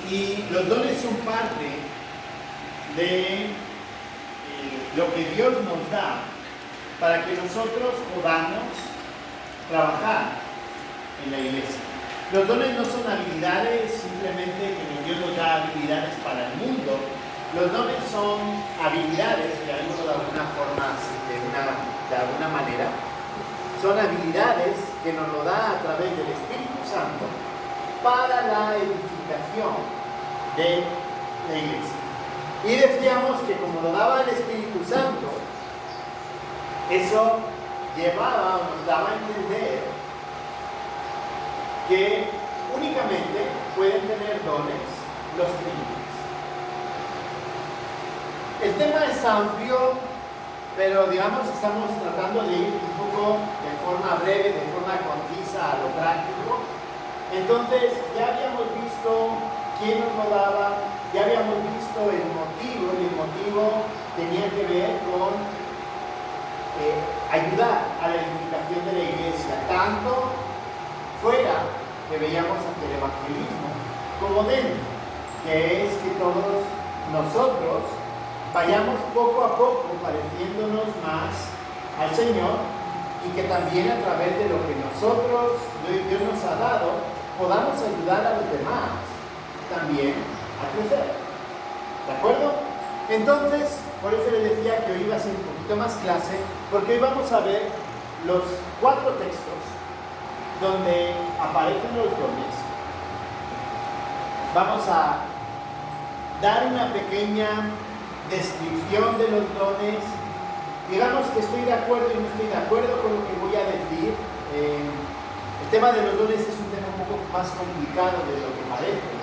Y los dones son parte de lo que Dios nos da para que nosotros podamos trabajar en la iglesia. Los dones no son habilidades simplemente que Dios nos da habilidades para el mundo. Los dones son habilidades, de alguna forma, de alguna manera, son habilidades que nos lo da a través del Espíritu Santo para la edificación de la iglesia. Y decíamos que como lo daba el Espíritu Santo, eso llevaba o nos daba a entender que únicamente pueden tener dones los creyentes. El tema es amplio, pero digamos estamos tratando de ir un poco de forma breve, de forma concisa a lo práctico. Entonces ya habíamos visto quién nos lo daba, ya habíamos visto el motivo, y el motivo tenía que ver con ayudar a la edificación de la iglesia, tanto fuera, que veíamos hacia el evangelismo, como dentro, que es que todos nosotros vayamos poco a poco pareciéndonos más al Señor y que también a través de lo que nosotros, Dios nos ha dado, podamos ayudar a los demás también a crecer. ¿De acuerdo? Entonces, por eso les decía que hoy iba a ser un poquito más clase, porque hoy vamos a ver los 4 textos donde aparecen los dones. Vamos a dar una pequeña descripción de los dones. Digamos que estoy de acuerdo y no estoy de acuerdo con lo que voy a decir. El tema de los dones es un tema un poco más complicado de lo que parece.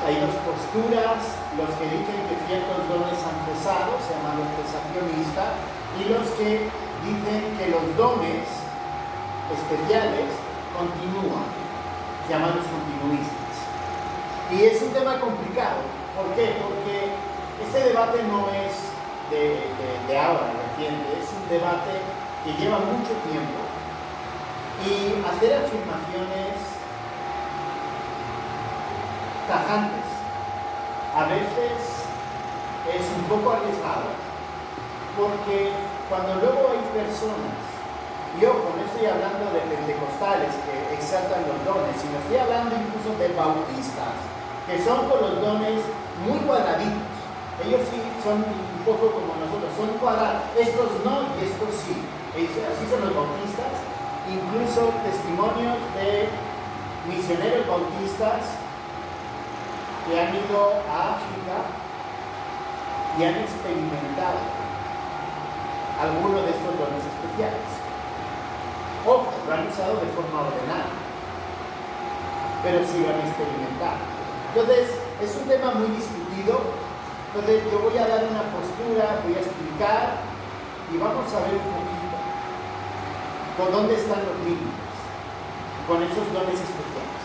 Hay dos posturas, los que dicen que ciertos dones han cesado, se llaman los cesacionistas, y los que dicen que los dones especiales continúan, se llaman los continuistas. Y es un tema complicado. ¿Por qué? Porque este debate no es de ahora, reciente, es un debate que lleva mucho tiempo. Y hacer afirmaciones tajantes a veces es un poco arriesgado, porque cuando luego hay personas, y ojo, no estoy hablando de pentecostales que exaltan los dones, sino estoy hablando incluso de bautistas, que son con los dones muy cuadraditos. Ellos sí son un poco como nosotros, son cuadrados, estos no y estos sí. Así son los bautistas. Incluso testimonios de misioneros bautistas que han ido a África y han experimentado algunos de estos dones especiales. Ojo, lo han usado de forma ordenada, pero sí lo han experimentado. Entonces, es un tema muy discutido. Entonces, yo voy a dar una postura, voy a explicar y vamos a ver un poquito por dónde están los límites con esos dones especiales.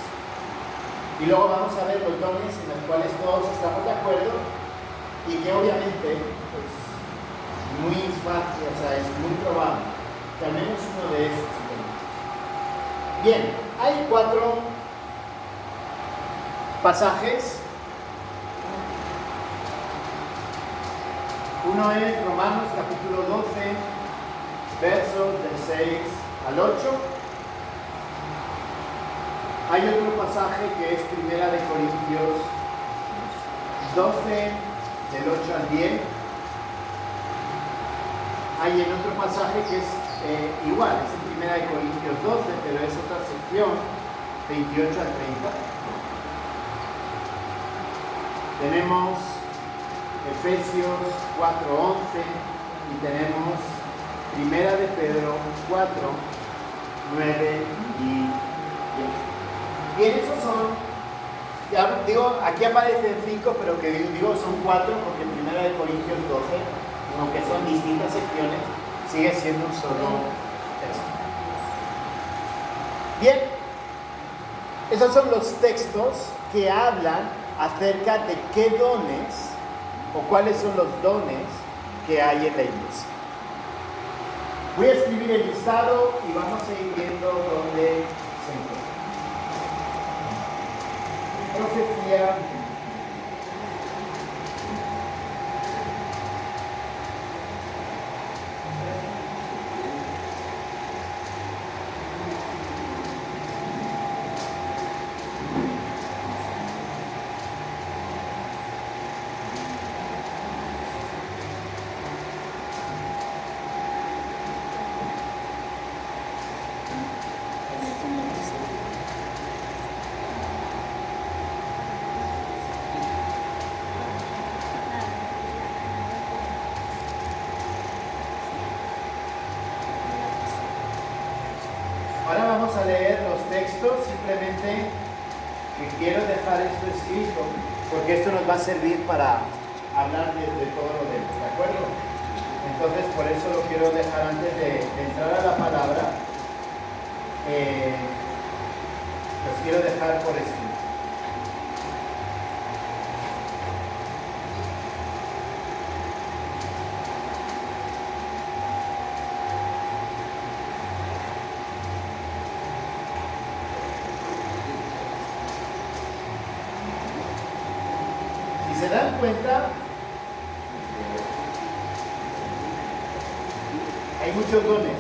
Y luego vamos a ver los dones en los cuales todos estamos de acuerdo y que obviamente pues, muy fácil, o sea, es muy probable que al menos uno de esos tenemos. Bien, hay 4 pasajes. Uno es Romanos capítulo 12, versos del 6 al 8. Hay otro pasaje que es Primera de Corintios 12, del 8 al 10. Hay en otro pasaje que es igual, es en Primera de Corintios 12, pero es otra sección, 28 al 30. Tenemos Efesios 4:11 y tenemos Primera de Pedro 4, 9 y 10. Bien, esos son, ya digo, aquí aparecen 5, pero que digo son 4 porque en Primera de Corintios 12, aunque son distintas secciones, sigue siendo un solo texto. Bien, esos son los textos que hablan acerca de qué dones o cuáles son los dones que hay en la iglesia. Voy a escribir el listado y vamos a ir viendo dónde se encuentra. profecía, ahora vamos a leer los textos, simplemente que quiero dejar esto escrito, porque esto nos va a servir para hablar de todo lo demás, ¿de acuerdo? Entonces, por eso lo quiero dejar antes de entrar a la palabra, los quiero dejar por escrito. Si se dan cuenta, hay muchos dones.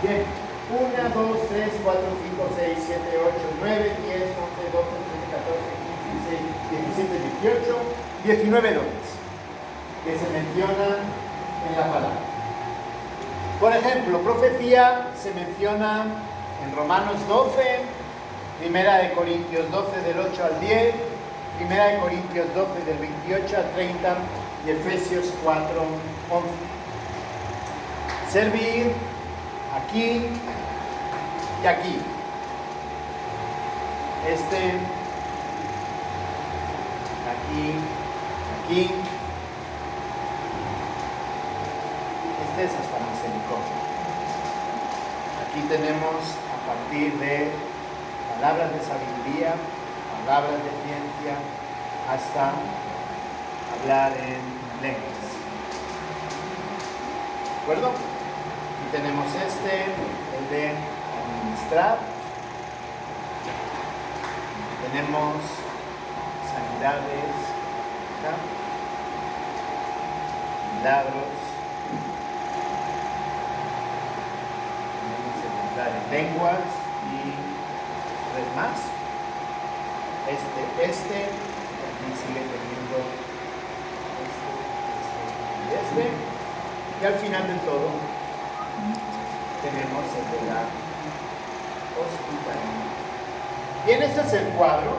Bien, 1, 2, 3, 4, 5, 6, 7, 8, 9, 10, 11, 12, 13, 14, 15, 16, 17, 18, 19 dones que se mencionan en la palabra. Por ejemplo, profecía se menciona en Romanos 12, Primera de Corintios 12 del 8 al 10, Primera de Corintios 12 del 28 al 30 y Efesios 4, 11. Servir aquí y aquí. Aquí. Este es hasta misericordia. Aquí tenemos a partir de palabras de sabiduría, palabras de ciencia, hasta hablar en lenguas. ¿De acuerdo? Aquí tenemos el de administrar. Tenemos sanidades, acá, milagros. Tenemos el entrar en lenguas y tres más. Y aquí sigue teniendo este. Y al final de todo tenemos el de la hospitalidad. Bien, este es el cuadro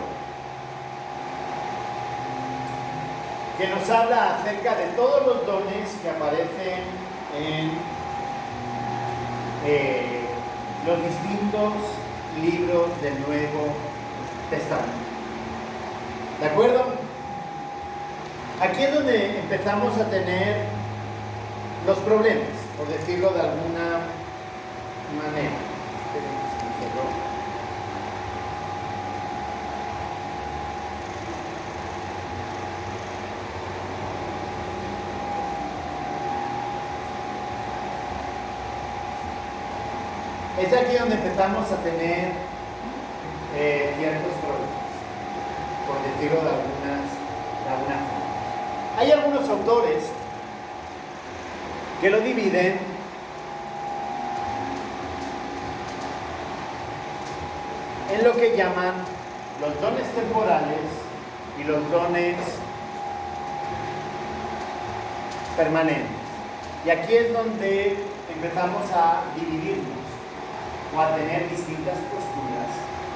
que nos habla acerca de todos los dones que aparecen en los distintos libros del Nuevo Testamento. ¿De acuerdo? Aquí es donde empezamos a tener los problemas, por decirlo de alguna manera. Es aquí donde empezamos a tener ciertos problemas, por decirlo de alguna forma. Hay algunos autores que lo dividen en lo que llaman los dones temporales y los dones permanentes. Y aquí es donde empezamos a dividirnos o a tener distintas posturas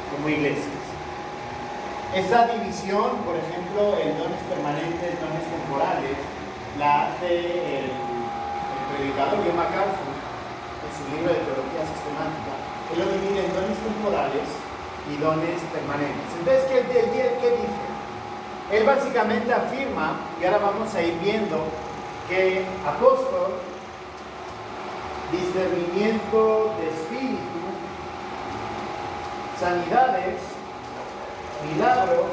como iglesias. Esta división, por ejemplo, en dones permanentes, dones temporales, la hace el predicador John MacArthur en su libro de teología sistemática. Él lo divide en dones temporales y dones permanentes. Entonces, ¿qué dice? Él básicamente afirma, y ahora vamos a ir viendo, que apóstol, discernimiento de espíritu, sanidades, milagros,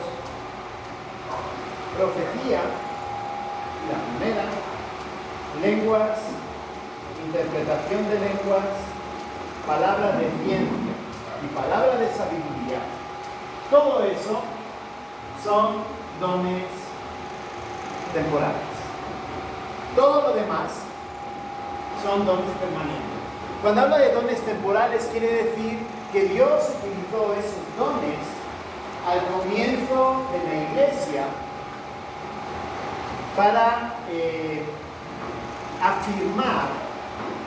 profecía, la primera, lenguas, interpretación de lenguas, palabra de ciencia y palabra de sabiduría. Todo eso son dones temporales. Todo lo demás son dones permanentes. Cuando habla de dones temporales, quiere decir que Dios utilizó esos dones al comienzo de la iglesia para afirmar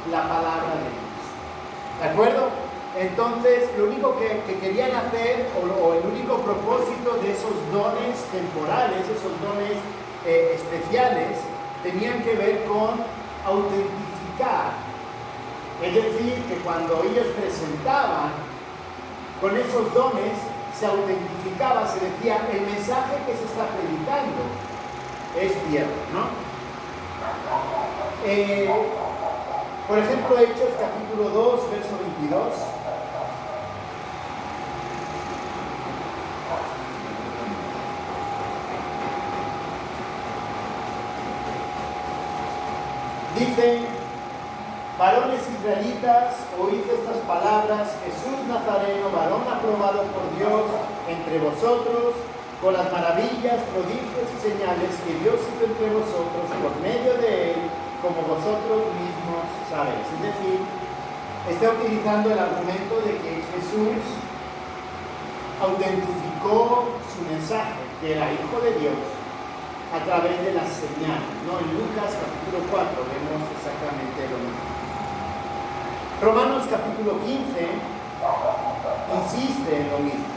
la palabra de Dios. ¿De acuerdo? Entonces, lo único que querían hacer, o el único propósito de esos dones temporales, esos dones especiales, tenían que ver con autentificar. Es decir, que cuando ellos presentaban con esos dones, se autentificaba, se decía, el mensaje que se está predicando es cierto, ¿no? Por ejemplo, Hechos capítulo 2, verso 22. Dice: varones israelitas, oíd estas palabras: Jesús Nazareno, varón aprobado por Dios entre vosotros, con las maravillas, prodigios y señales que Dios hizo entre vosotros por medio de él, como vosotros mismos sabéis. Es decir, está utilizando el argumento de que Jesús autentificó su mensaje, que era hijo de Dios, a través de las señales, ¿no? En Lucas capítulo 4 vemos exactamente lo mismo. Romanos capítulo 15 insiste en lo mismo.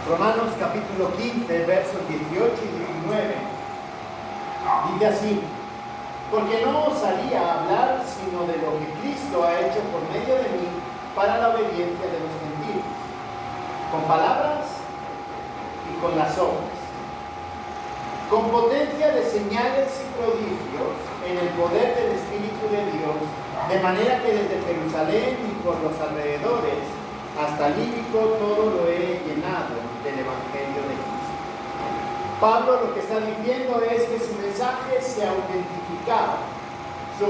Romanos capítulo 15, versos 18 y 19, dice así: porque no os salía a hablar sino de lo que Cristo ha hecho por medio de mí para la obediencia de los gentiles, con palabras y con las obras, con potencia de señales y prodigios en el poder del Espíritu de Dios, de manera que desde Jerusalén y por los alrededores hasta Lírico todo lo he llenado del Evangelio de Cristo. Pablo lo que está diciendo es que su mensaje se autentificaba, se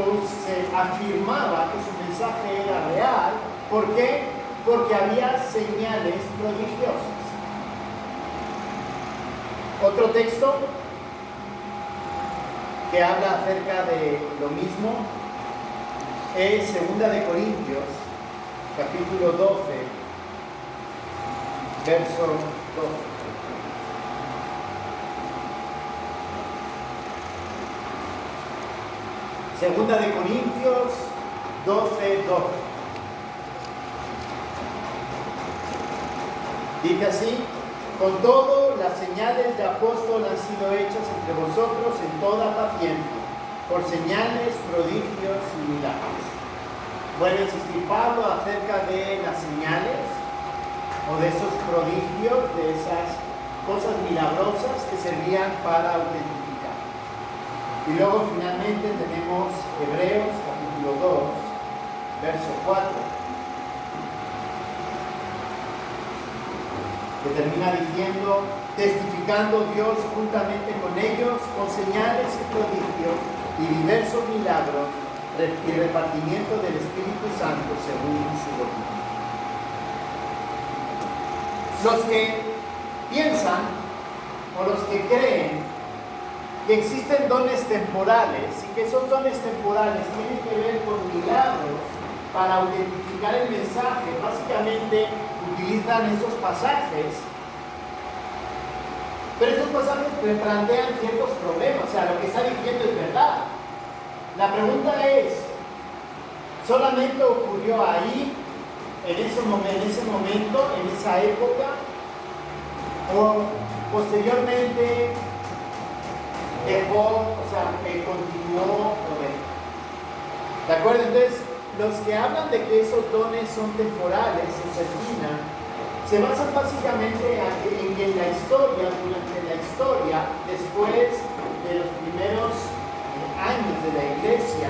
afirmaba que su mensaje era real. ¿Por qué? Porque había señales prodigiosas. Otro texto que habla acerca de lo mismo es 2 de Corintios, capítulo 12, verso 12. Segunda de Corintios 12, 12. Dice así: con todo, las señales de apóstol han sido hechas entre vosotros en toda paciencia, por señales, prodigios y milagros. Vuelve a insistir Pablo acerca de las señales o de esos prodigios, de esas cosas milagrosas que servían para autentificar. Y luego finalmente tenemos Hebreos capítulo 2, verso 4. Que termina diciendo: testificando Dios juntamente con ellos con señales y prodigios y diversos milagros y repartimiento del Espíritu Santo según su voluntad. Los que piensan o los que creen que existen dones temporales y que esos dones temporales tienen que ver con milagros para autentificar el mensaje, básicamente utilizan esos pasajes, pero esos pasajes plantean ciertos problemas. O sea, lo que está diciendo es verdad. La pregunta es, ¿solamente ocurrió ahí, en ese momento, en esa época? ¿O posteriormente continuó o dejó? ¿De acuerdo? Entonces, los que hablan de que esos dones son temporales, se terminan, se basan básicamente en que en la historia, durante la historia, después de los primeros años de la iglesia,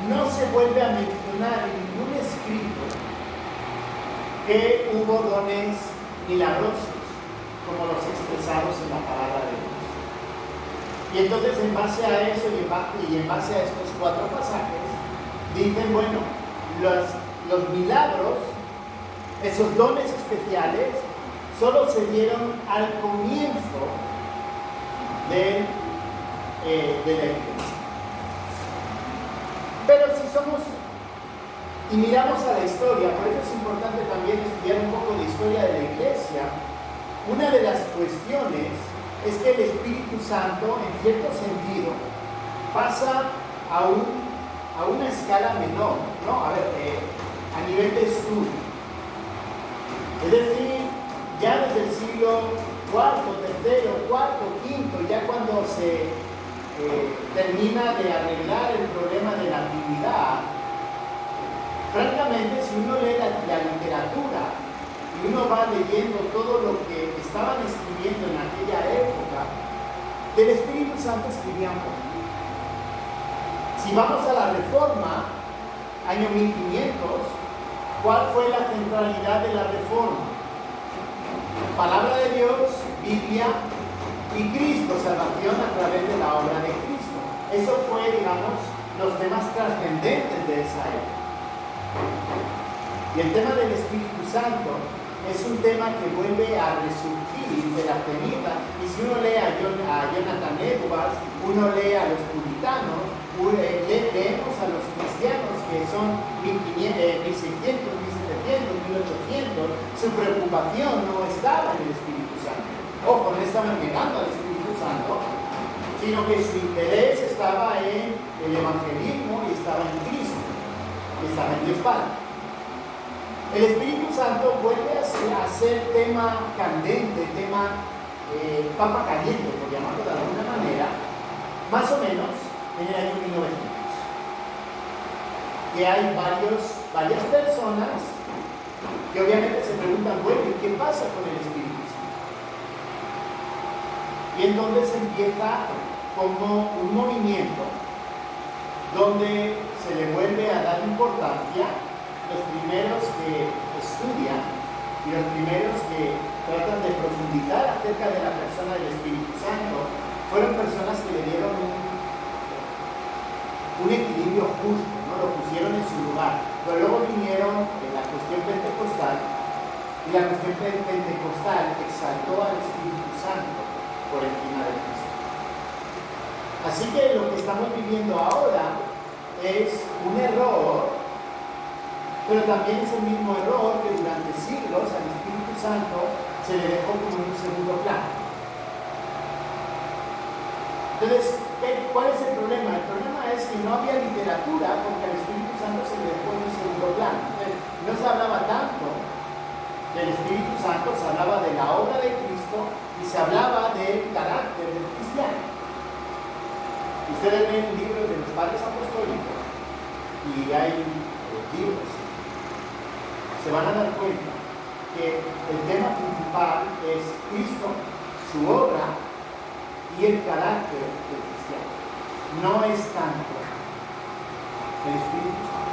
no se vuelve a mencionar en ningún escrito que hubo dones milagrosos, como los expresados en la palabra de Dios. Y entonces, en base a eso y en base a estos 4 pasajes, dicen, bueno, los milagros, esos dones especiales, solo se dieron al comienzo de la iglesia. Pero si somos y miramos a la historia, por eso es importante también estudiar un poco de historia de la iglesia, una de las cuestiones es que el Espíritu Santo, en cierto sentido, pasa a una escala menor, ¿no? A nivel de estudio. Es decir, ya desde el siglo IV, III, IV, V, ya cuando se termina de arreglar el problema de la Trinidad, francamente, si uno lee la literatura y uno va leyendo todo lo que estaban escribiendo en aquella época, del Espíritu Santo escribían poco. Si vamos a la Reforma, año 1500, ¿cuál fue la centralidad de la Reforma? Palabra de Dios, Biblia y Cristo, salvación a través de la obra de Cristo. Eso fue, digamos, los temas trascendentes de esa época. Y el tema del Espíritu Santo es un tema que vuelve a resurgir de la cenizas. Y si uno lee a Jonathan Edwards, uno lee a los puritanos, leemos a los cristianos que son 1500, 1600, 1700, 1800, su preocupación no estaba en el Espíritu Santo. Ojo, no estaban negando al Espíritu Santo, sino que su interés estaba en el evangelismo y estaba en Cristo, y estaba en Dios Padre. El Espíritu Santo vuelve a ser tema candente, tema papa caliente, por llamarlo de alguna manera, más o menos en el año 1900. Que hay varias personas que obviamente se preguntan, bueno, ¿y qué pasa con el Espíritu Santo? Y entonces empieza como un movimiento donde se le vuelve a dar importancia. Los primeros que estudian y los primeros que tratan de profundizar acerca de la persona del Espíritu Santo fueron personas que le dieron un equilibrio justo, ¿no? Lo pusieron en su lugar. Pero luego vinieron la cuestión pentecostal, y la cuestión pentecostal exaltó al Espíritu Santo por encima de Cristo. Así que lo que estamos viviendo ahora es un error, pero también es el mismo error que durante siglos al Espíritu Santo se le dejó como en un segundo plano. Entonces, ¿cuál es el problema? El problema es que no había literatura porque al Espíritu Santo se le dejó en un segundo plano. Entonces, no se hablaba tanto del Espíritu Santo, se hablaba de la obra de Cristo y se hablaba del carácter del cristiano. Ustedes leen libros de los padres apostólicos y hay libros. Se van a dar cuenta que el tema principal es Cristo, su obra y el carácter del cristiano. No es tanto el Espíritu Santo.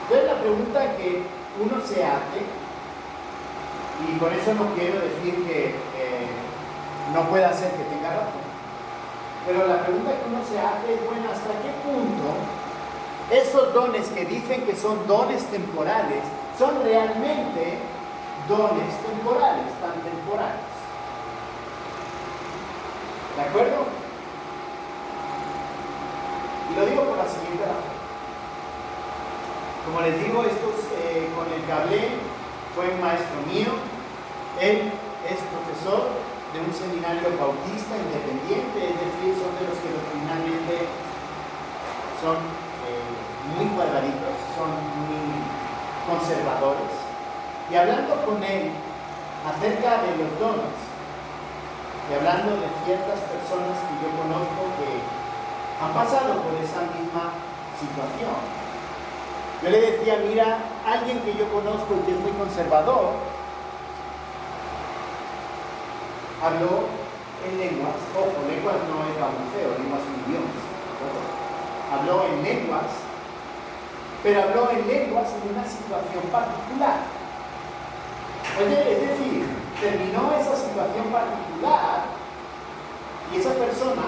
Entonces la pregunta que uno se hace, y con eso no quiero decir que no pueda ser que tenga razón, pero la pregunta que uno se hace es, bueno, ¿hasta qué punto esos dones que dicen que son dones temporales son realmente dones temporales, tan temporales? ¿De acuerdo? Y lo digo por la siguiente razón. Como les digo, estos con el que hablé fue un maestro mío. Él es profesor de un seminario bautista independiente, es decir, son de los que doctrinalmente son muy cuadraditos, son muy conservadores. Y hablando con él acerca de los dones, y hablando de ciertas personas que yo conozco que han pasado por esa misma situación, yo le decía, mira, alguien que yo conozco y que es muy conservador, habló en lenguas, ojo, lenguas no es balbuceo, lenguas son idiomas, habló en lenguas, pero habló en lenguas en una situación particular. Es decir, terminó esa situación particular y esa persona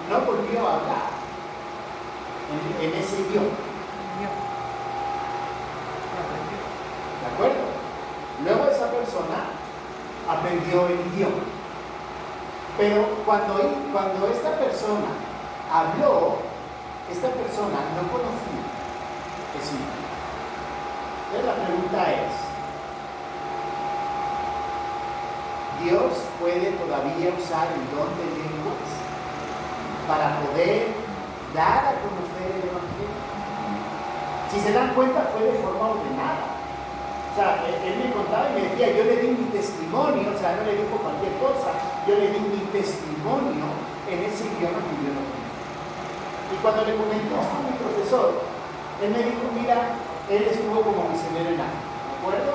no volvió a hablar en ese idioma. ¿De acuerdo? Luego esa persona aprendió el idioma. Pero cuando esta persona habló, esta persona no conocía ese idioma. Entonces la pregunta es, ¿Dios puede todavía usar el don de lenguas para poder dar a conocer el Evangelio? Si se dan cuenta, fue de forma ordenada. O sea, él me contaba y me decía, yo le di mi testimonio, o sea, no le dijo cualquier cosa, yo le di mi testimonio en ese idioma que yo no conocía. Y cuando le comentó a mi profesor, él me dijo, mira, él estuvo como misionero en África, ¿de acuerdo?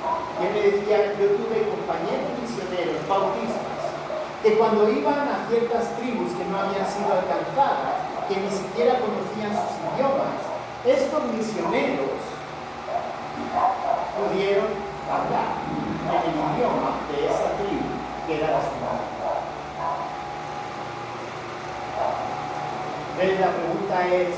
Y él me decía, yo tuve compañeros misioneros bautistas que cuando iban a ciertas tribus que no habían sido alcanzadas, que ni siquiera conocían sus idiomas, estos misioneros pudieron hablar en el idioma de esa tribu que era la suya. Entonces la pregunta es,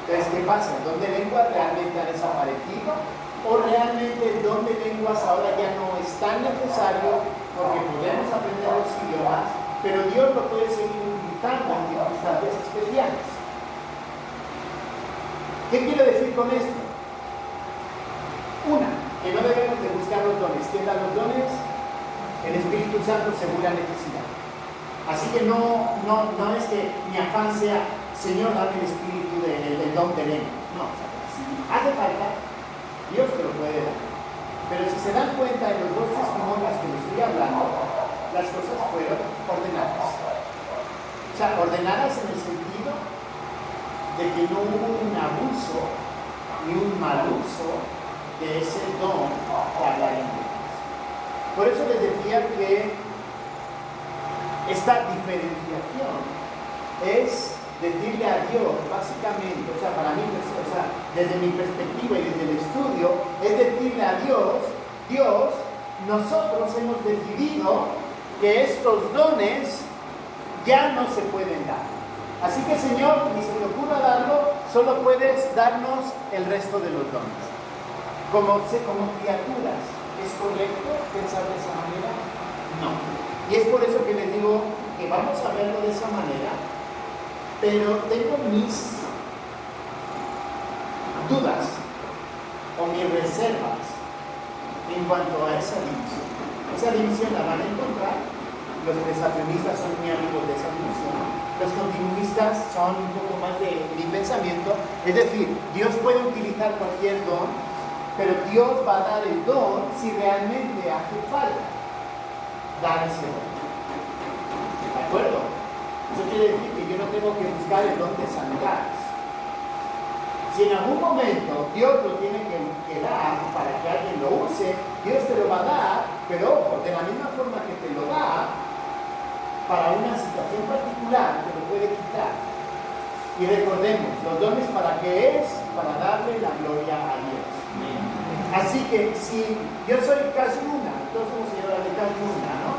entonces, ¿qué pasa? ¿El don de lenguas realmente ha desaparecido? ¿O realmente el don de lenguas ahora ya no es tan necesario porque podemos aprender los idiomas, pero Dios lo puede seguir utilizando en circunstancias especiales? ¿Qué quiero decir con esto? Una, que no debemos de buscar los dones. ¿Quién da los dones? El Espíritu Santo según la necesidad. Así que no es que mi afán sea, Señor, dame el espíritu del don de lengua. No, o sea, si hace falta, Dios te lo puede dar. Pero si se dan cuenta en los dos testimonios que les estoy hablando, las cosas fueron ordenadas. O sea, ordenadas en el sentido de que no hubo un abuso ni un mal uso de ese don de hablar en lenguas. Por eso les decía que esta diferenciación es decirle a Dios, básicamente, o sea, para mí, o sea, desde mi perspectiva y desde el estudio, es decirle a Dios, Dios, nosotros hemos decidido que estos dones ya no se pueden dar. Así que, Señor, ni se te ocurra darlo, solo puedes darnos el resto de los dones. Como criaturas, ¿es correcto pensar de esa manera? No. Y es por eso que les digo que vamos a verlo de esa manera, pero tengo mis dudas o mis reservas en cuanto a esa división. Esa división la van a encontrar. Los creacionistas son muy amigos de esa división. Los continuistas son un poco más de mi pensamiento. Es decir, Dios puede utilizar cualquier don, pero Dios va a dar el don si realmente hace falta dar ese don. ¿De acuerdo? Eso quiere decir que yo no tengo que buscar el don de sanidades. Si en algún momento Dios lo tiene que dar para que alguien lo use, Dios te lo va a dar, pero ojo, de la misma forma que te lo da, para una situación particular te lo puede quitar. Y recordemos, los dones para qué es, para darle la gloria a Dios. Así que si yo soy Kasmuna, entonces somos señora de Kasmuna, ¿no?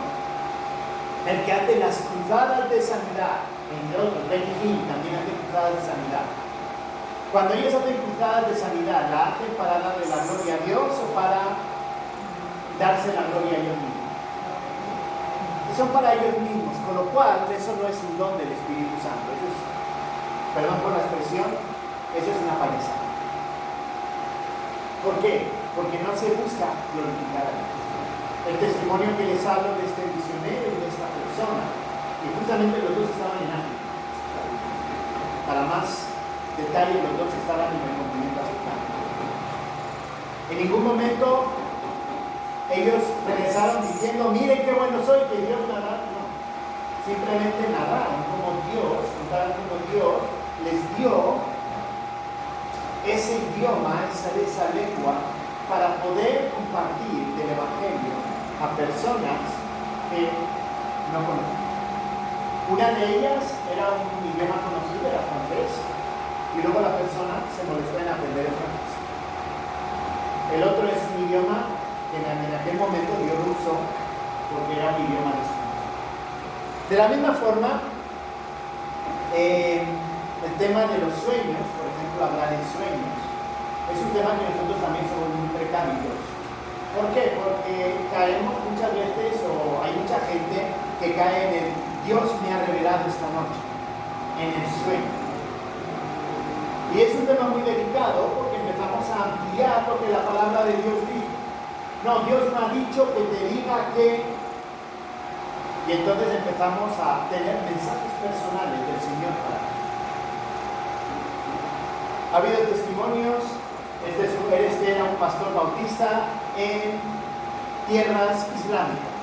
El que hace las cruzadas de sanidad, entre otros, Benny Hinn también hace cruzadas de sanidad. Cuando ellos hacen cruzadas de sanidad, ¿la hacen para darle la gloria a Dios o para darse la gloria a ellos mismos? Son para ellos mismos, con lo cual eso no es un don del Espíritu Santo. Eso es, perdón por la expresión, eso es una payasada. ¿Por qué? porque no se busca glorificar a Dios. El testimonio que les hablo de este misionero y de esta persona, y justamente los dos estaban en África. Para más detalle, los dos estaban en el continente africano. En ningún momento ellos regresaron diciendo, miren qué bueno soy, que Dios me ha dado. No. Simplemente narraron como Dios, contaron como Dios les dio ese idioma, esa lengua, para poder compartir del Evangelio a personas que no conocían. Una de ellas era un idioma conocido, era francés, y luego la persona se molestó en aprender el francés. El otro es un idioma que en aquel momento dio ruso, porque era un idioma desconocido. De la misma forma, el tema de los sueños, por ejemplo, hablar en sueños, es un tema que nosotros también somos muy precavidos. ¿Por qué? Porque caemos muchas veces, o hay mucha gente que cae en el Dios me ha revelado esta noche, en el sueño. Y es un tema muy delicado porque empezamos a ampliar lo que la palabra de Dios dice. No, Dios me ha dicho que te diga que... Y entonces empezamos a tener mensajes personales del Señor para ti. Ha habido testimonios. Este era un pastor bautista en tierras islámicas.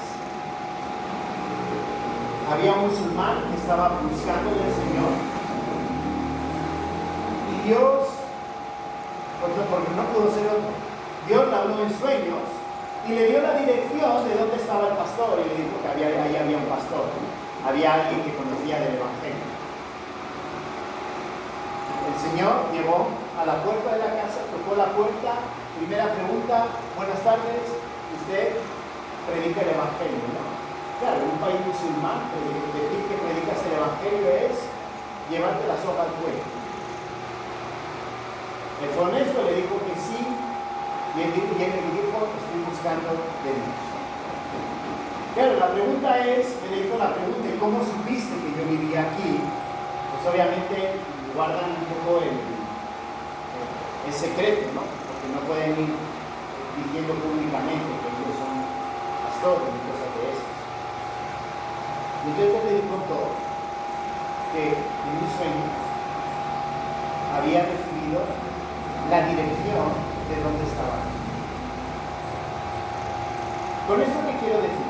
Había un musulmán que estaba buscando al Señor. Y Dios, porque no pudo ser otro, Dios le habló en sueños y le dio la dirección de dónde estaba el pastor y le dijo que ahí había un pastor, había alguien que conocía del Evangelio. El Señor llegó a la puerta de la casa, tocó la puerta, primera pregunta, buenas tardes, usted predica el Evangelio, ¿no? Claro, en un país musulmán, decir que predicas el Evangelio es llevarte la soga al cuello. El fue honesto, le dijo que sí, y él le dijo, estoy buscando de Dios. Claro, la pregunta es, le hizo la pregunta, ¿cómo supiste que yo vivía aquí? Pues obviamente guardan un poco el secreto, ¿no? Porque no pueden ir diciendo públicamente que ellos son pastores y cosas de esas. Y entonces le contó que en un sueño había recibido la dirección de dónde estaba. ¿Con esto qué quiero decir?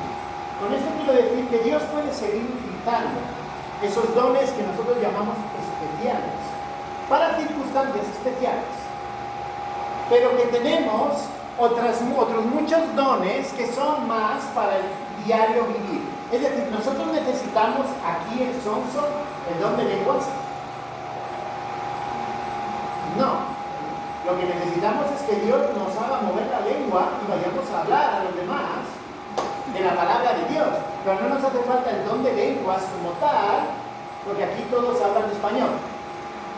Con esto quiero decir que Dios puede seguir utilizando esos dones que nosotros llamamos especiales para circunstancias especiales, pero que tenemos otros muchos dones que son más para el diario vivir. Es decir, nosotros necesitamos aquí en Sonso el don de lenguas. No. Lo que necesitamos es que Dios nos haga mover la lengua y vayamos a hablar a los demás de la palabra de Dios. Pero no nos hace falta el don de lenguas como tal, porque aquí todos hablan español.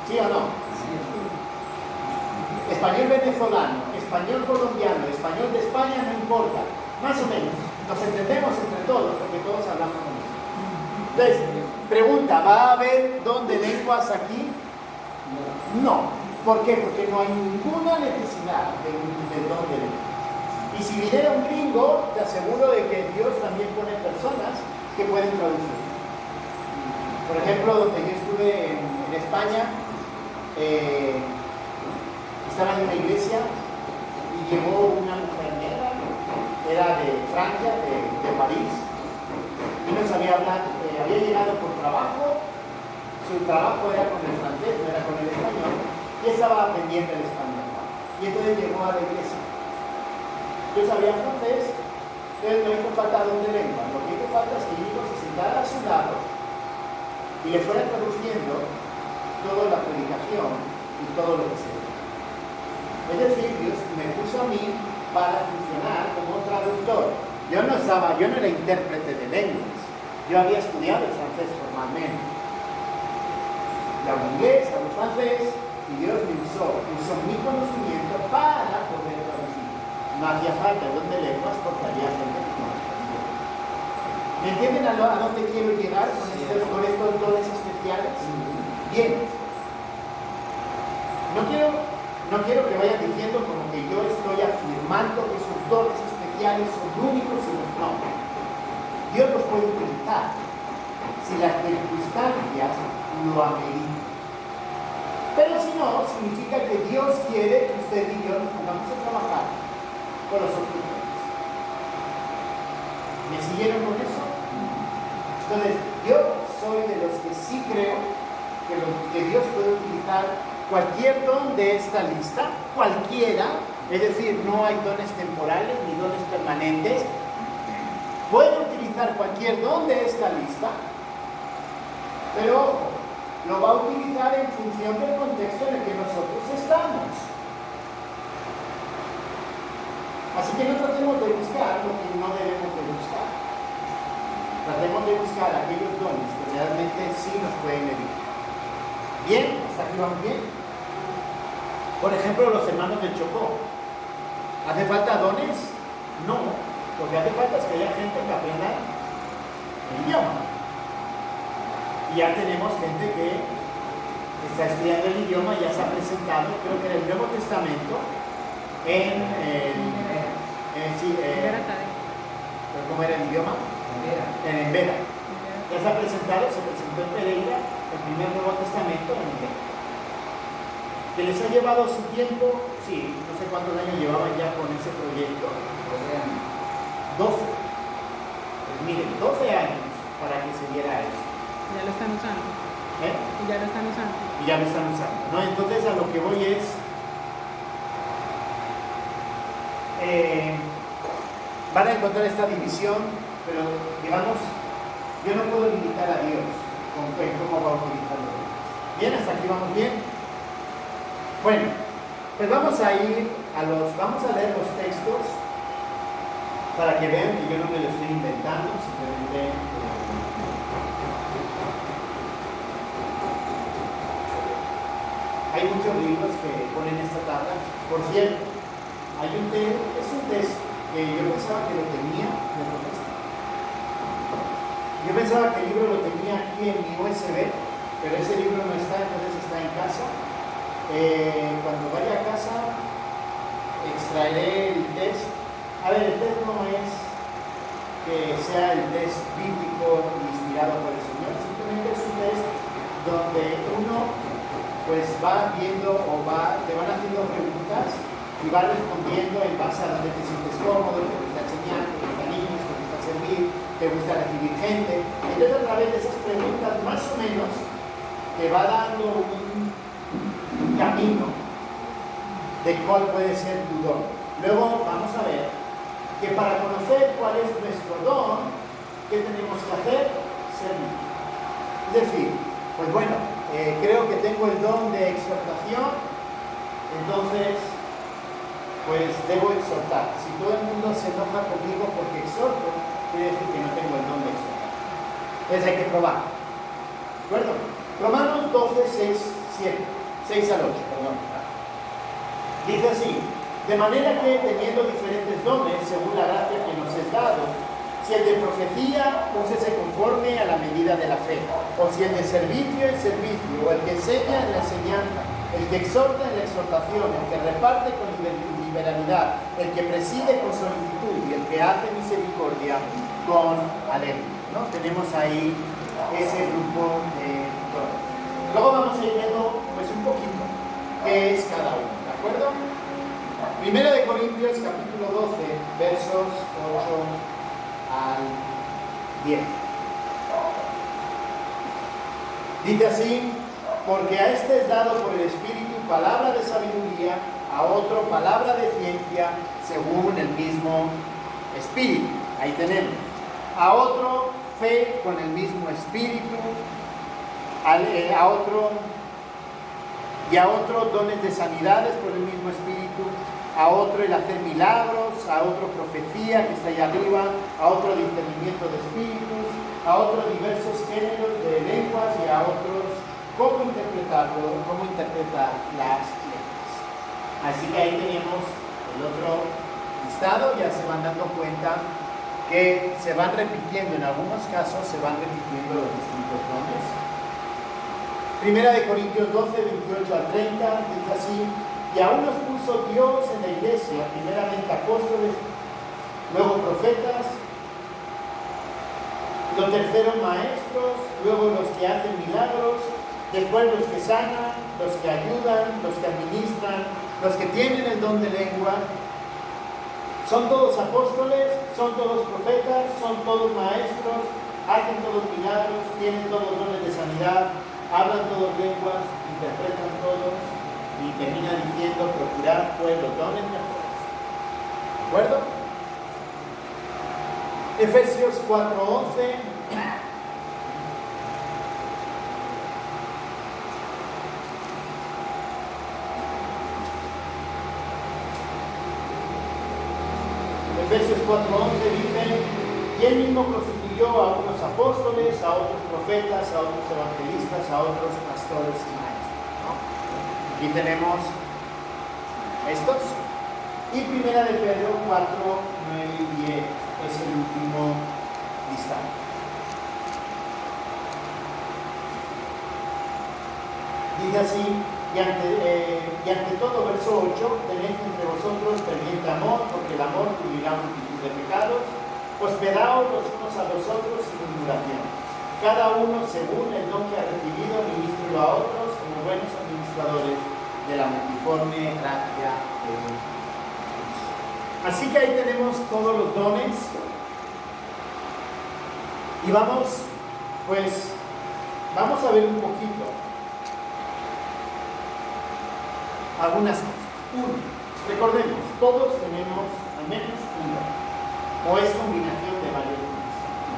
¿Sí o no? Sí. Español venezolano, español colombiano, español de España, no importa. Más o menos. Nos entendemos entre todos, porque todos hablamos con eso. Entonces, pregunta, ¿va a haber don de lenguas aquí? No. ¿Por qué? Porque no hay ninguna necesidad de don de lenguas. Y si viniera un gringo, te aseguro de que Dios también pone personas que pueden traducir. Por ejemplo, donde yo estuve en España, estaba en una iglesia y llegó una mujer negra, era de Francia, de París, y no sabía hablar, había llegado por trabajo, su trabajo era con el francés, no era con el español, y estaba aprendiendo el español. Y entonces llegó a la iglesia. Yo sabía francés, entonces no hizo falta don de lengua. Lo que hizo falta es que Íñigo se sentara a su lado y le fuera traduciendo toda la predicación y todo lo que se dice. Es decir, Dios me puso a mí para funcionar como traductor. Yo no era intérprete de lenguas. Yo había estudiado el francés formalmente. Yo hablo inglés, hablo francés, y Dios me usó mi conocimiento para poder traducir. No hacía falta el don de lenguas porque había gente que no respondía. ¿Me entienden a dónde quiero llegar con estos dones especiales? Bien. No quiero No quiero que vayan diciendo como que yo estoy afirmando que esos dones especiales son únicos y no. Dios los puede utilizar si las circunstancias lo ameritan. Pero si no, significa que Dios quiere que usted y yo nos pongamos a trabajar con los otros dones. ¿Me siguieron con eso? Entonces, yo soy de los que sí creo que Dios puede utilizar cualquier don de esta lista, cualquiera, es decir, no hay dones temporales ni dones permanentes. Puede utilizar cualquier don de esta lista, pero ojo, lo va a utilizar en función del contexto en el que nosotros estamos. Así que no tratemos de buscar lo que no debemos de buscar. Tratemos de buscar aquellos dones que realmente sí nos pueden edificar. ¿Bien? ¿Hasta aquí vamos bien? Por ejemplo, los hermanos del Chocó. ¿Hace falta dones? No. Lo que hace falta es que haya gente que aprenda el idioma. Y ya tenemos gente que está estudiando el idioma, ya se ha presentado, creo que en el Nuevo Testamento, ¿cómo era el idioma? En Vera. Ya se ha presentado, se presentó en Pereira, el primer Nuevo Testamento en Vera. ¿Que les ha llevado su tiempo? Sí, no sé cuántos años llevaban ya con ese proyecto. 12. Pues miren, 12 años para que se diera eso. Ya lo están usando. Y ya lo están usando. Y ya lo están usando, ¿no? Entonces a lo que voy es... van a encontrar esta división, pero digamos, yo no puedo limitar a Dios con cómo va a utilizarlo. ¿Bien? ¿Hasta aquí vamos bien? Bueno, pues vamos a leer los textos para que vean que yo no me lo estoy inventando, simplemente... Hay muchos libros que ponen esta tabla. Por cierto, es un test que yo pensaba que lo tenía, yo pensaba que el libro lo tenía aquí en mi USB, pero ese libro no está, entonces está en casa. Cuando vaya a casa, extraeré el test. A ver, el test no es que sea el test bíblico inspirado por el Señor, simplemente es un test donde uno pues va viendo te van haciendo preguntas y va respondiendo en base a donde te sientes cómodo, te gusta enseñar, te gusta niños, te gusta servir, te gusta recibir gente. Entonces a través de esas preguntas más o menos te va dando un camino de cuál puede ser tu don. Luego vamos a ver que para conocer cuál es nuestro don, ¿qué tenemos que hacer? Servir. Es decir, pues bueno, creo que tengo el don de exhortación, entonces pues debo exhortar. Si todo el mundo se enoja conmigo porque exhorto, quiere decir que no tengo el don de exhortar. Entonces hay que probar. ¿De acuerdo? Romanos 12, 6 al 8, perdón. Dice así: de manera que teniendo diferentes dones según la gracia que nos es dado, si el de profecía, úsese conforme a la medida de la fe, o si el de servicio, el servicio, o el que enseña en la enseñanza, el que exhorta en la exhortación, el que reparte con liberalidad, el que preside con solicitud y el que hace misericordia con alegría, ¿no? Tenemos ahí ese grupo de dones. Luego vamos a ir viendo pues un poquito qué es cada uno, ¿de acuerdo? Primero de Corintios capítulo 12, versos 8 al 10. Dice así: porque a este es dado por el Espíritu palabra de sabiduría, a otro palabra de ciencia, según el mismo Espíritu. Ahí tenemos. A otro fe con el mismo Espíritu, a otro dones de sanidades por el mismo Espíritu, a otro el hacer milagros, a otro profecía, que está ahí arriba, a otro discernimiento de espíritus, a otros diversos géneros de lenguas y a otros cómo interpretar las lenguas. Así que ahí tenemos el otro listado. Ya se van dando cuenta que se van repitiendo, en algunos casos se van repitiendo los distintos dones. Primera de Corintios 12, 28 al 30, dice así: Y a unos puso Dios en la iglesia, primeramente apóstoles, luego profetas, lo tercero maestros, luego los que hacen milagros, después los que sanan, los que ayudan, los que administran, los que tienen el don de lengua. Son todos apóstoles, son todos profetas, son todos maestros, hacen todos milagros, tienen todos dones de sanidad, hablan todos lenguas, interpretan todos, y termina diciendo: procurad pues los dones mejores. ¿De acuerdo? Efesios 4:11. Efesios 4:11 dice: y él mismo constituyó a unos apóstoles, a otros profetas, a otros evangelistas, a otros pastores y maestros, ¿no? Aquí tenemos estos. Y primera de Pedro 4:9 y 10 es el último listado. Dice así: y ante todo, verso 8, tened entre vosotros ferviente amor, porque el amor cubrirá multitud de pecados. Hospedaos los unos a los otros sin murmuración. Cada uno según el don que ha recibido, ministrelo a otros como buenos administradores de la multiforme gracia de Dios. Así que ahí tenemos todos los dones. Y vamos a ver un poquito algunas cosas. Uno, recordemos, todos tenemos al menos un don, o es combinación de varios dones,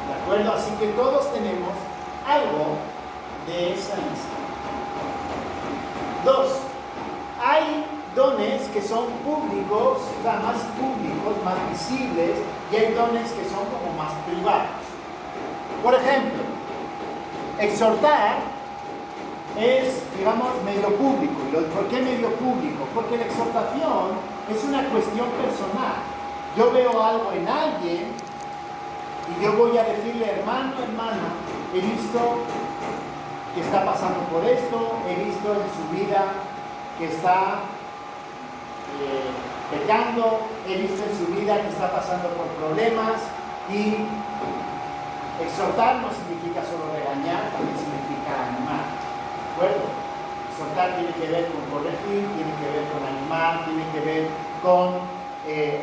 ¿de acuerdo? Así que todos tenemos algo de esa lista. Dos, hay dones que son públicos, o sea, más públicos, más visibles, y hay dones que son como más privados. Por ejemplo, exhortar es, digamos, medio público. ¿Por qué medio público? Porque la exhortación es una cuestión personal. Yo veo algo en alguien y yo voy a decirle: hermano, hermana, he visto que está pasando por esto, he visto en su vida que está pecando, he visto en su vida que está pasando por problemas. Y exhortar no significa solo regañar, también significa animar, ¿de acuerdo? Exhortar tiene que ver con corregir, tiene que ver con animar, tiene que ver con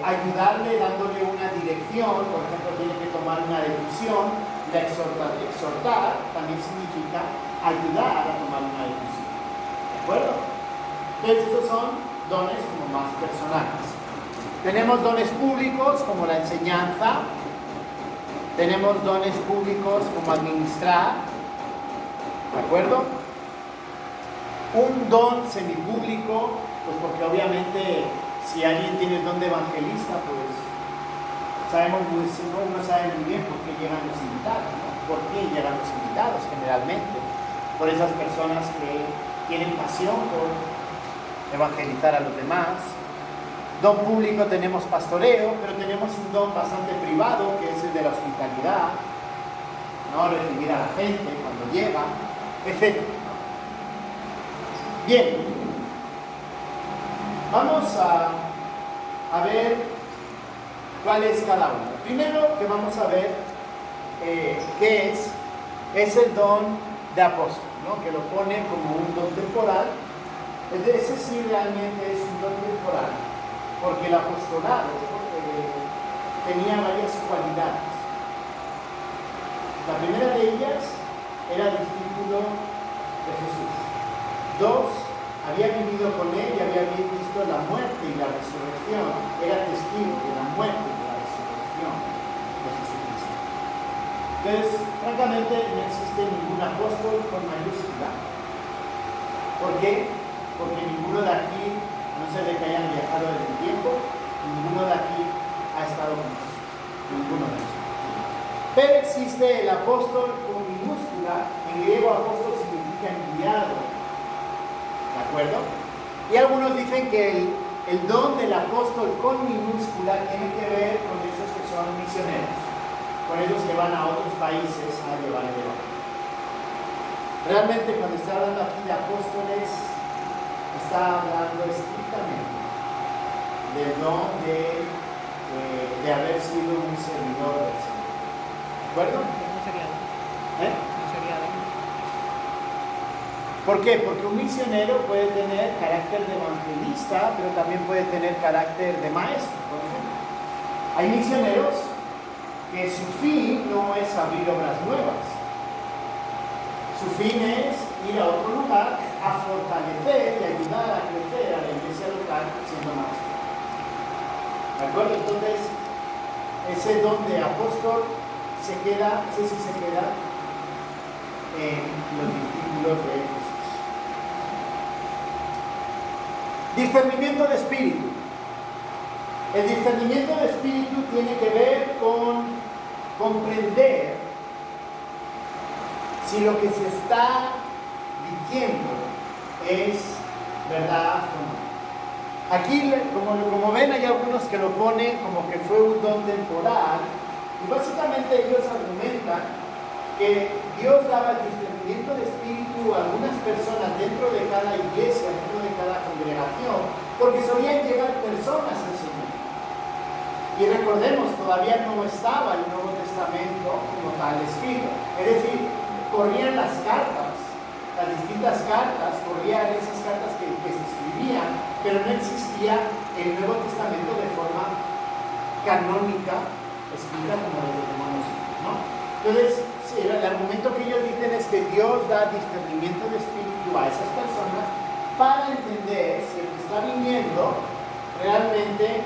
ayudarle dándole una dirección. Por ejemplo, tiene que tomar una decisión. Exhortar también significa ayudar a tomar una decisión, ¿de acuerdo? Entonces esos son dones como más personales. Tenemos dones públicos como la enseñanza. Tenemos dones públicos como administrar, ¿de acuerdo? Un don semipúblico, pues porque obviamente si alguien tiene el don de evangelista, pues uno sabe muy bien por qué llegan los invitados, ¿no? ¿Por qué llegan los invitados generalmente? Por esas personas que tienen pasión por evangelizar a los demás. Don público tenemos pastoreo, pero tenemos un don bastante privado, que es el de la hospitalidad, ¿no? Recibir a la gente cuando llega, etc. Bien, vamos a ver cuál es cada uno. Primero que vamos a ver qué es el don de apóstol, ¿no? Que lo pone como un don temporal. Ese sí realmente es un don temporal, porque el apostolado tenía varias cualidades. La primera de ellas era discípulo de Jesús. Dos, había vivido con él y había visto la muerte y la resurrección. Era testigo de la muerte y de la resurrección de Jesucristo. Entonces, francamente, no existe ningún apóstol con mayúscula. ¿Por qué? Porque ninguno de aquí, a no ser de que hayan viajado en el tiempo, ninguno de aquí ha estado con Jesús. Ninguno de ellos. Pero existe el apóstol con minúscula. En griego, apóstol significa enviado. ¿De acuerdo? Y algunos dicen que el don del apóstol con minúscula tiene que ver con esos que son misioneros, con esos que van a otros países a llevar el evangelio. Realmente, cuando está hablando aquí de apóstoles, está hablando estrictamente del don de haber sido un servidor del Señor. ¿De acuerdo? No sería don. No sería don. ¿Por qué? Porque un misionero puede tener carácter de evangelista, pero también puede tener carácter de maestro, por ejemplo. Hay misioneros que su fin no es abrir obras nuevas. Su fin es ir a otro lugar a fortalecer y ayudar a crecer a la iglesia local siendo maestro. ¿De acuerdo? Entonces, ese don de apóstol se queda en los discípulos de Jesús. Discernimiento de espíritu. El discernimiento de espíritu tiene que ver con comprender si lo que se está diciendo es verdad o no. Aquí, como ven, hay algunos que lo ponen como que fue un don temporal, y básicamente ellos argumentan que Dios daba el discernimiento de espíritu a algunas personas dentro de cada iglesia, dentro de cada congregación, porque solían llegar personas al Señor. Y recordemos, todavía no estaba el Nuevo Testamento como tal escrito. Es decir, corrían las cartas, las distintas cartas, corrían esas cartas que se escribían, pero no existía el Nuevo Testamento de forma canónica, escrita como lo tenemos, ¿no? Entonces, el argumento que ellos dicen es que Dios da discernimiento de espíritu a esas personas para entender si el que está viniendo realmente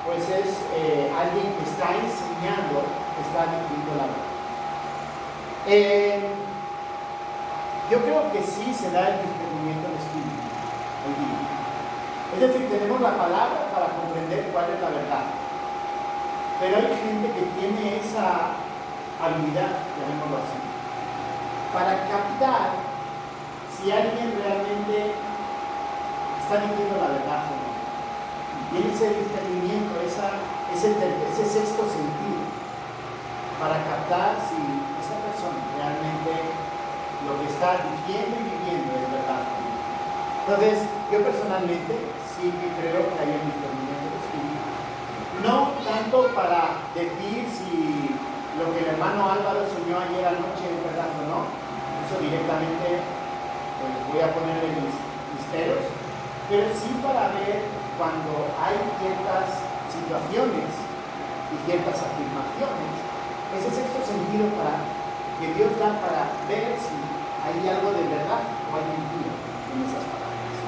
pues es alguien que está enseñando, que está diciendo la verdad. Yo creo que sí se da el discernimiento de espíritu hoy día. Es decir, tenemos la palabra para comprender cuál es la verdad. Pero hay gente que tiene esa habilidad, llamémoslo así, para captar si alguien realmente está diciendo la verdad o no. Y ese discernimiento, ese sexto sentido, para captar si esa persona realmente lo que está diciendo y viviendo es verdad o no. Entonces, yo personalmente sí que creo que hay un discernimiento de espíritu. No tanto para decir si lo que el hermano Álvaro soñó ayer anoche es verdad o no, eso directamente voy a ponerle mis peros, pero sí para ver cuando hay ciertas situaciones y ciertas afirmaciones, ese sexto sentido que Dios da para ver si hay algo de verdad o hay mentira en esas palabras.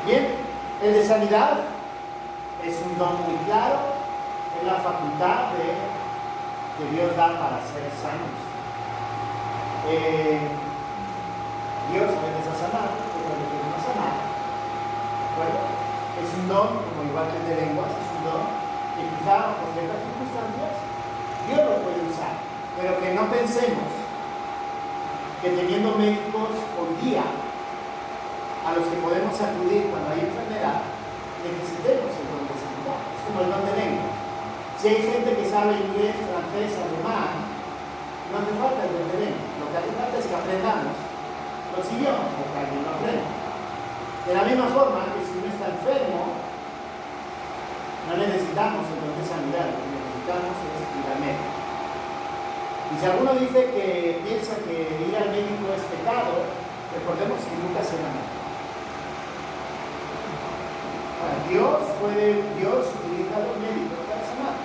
Bien, el de sanidad es un don muy claro, es la facultad que Dios da para ser sanos. Dios a veces ha sanado, otras veces no ha sanado. ¿De acuerdo? Es un don, como igual que el de lenguas, es un don que quizá por ciertas circunstancias Dios lo puede usar, pero que no pensemos que teniendo médicos hoy día a los que podemos acudir cuando hay enfermedad, necesitemos el don de sanidad. Es como el don de lenguas. Si hay gente que sabe inglés, francés, alemán, no hace falta el don de lenguas. Lo que hace falta es que aprendamos los idiomas, porque alguien lo aprende. De la misma forma que si uno está enfermo, no necesitamos el don de sanidad, lo que necesitamos es ir al médico. Y si alguno dice que piensa que ir al médico es pecado, recordemos que Lucas era médico. Dios utiliza a los médicos para sanar.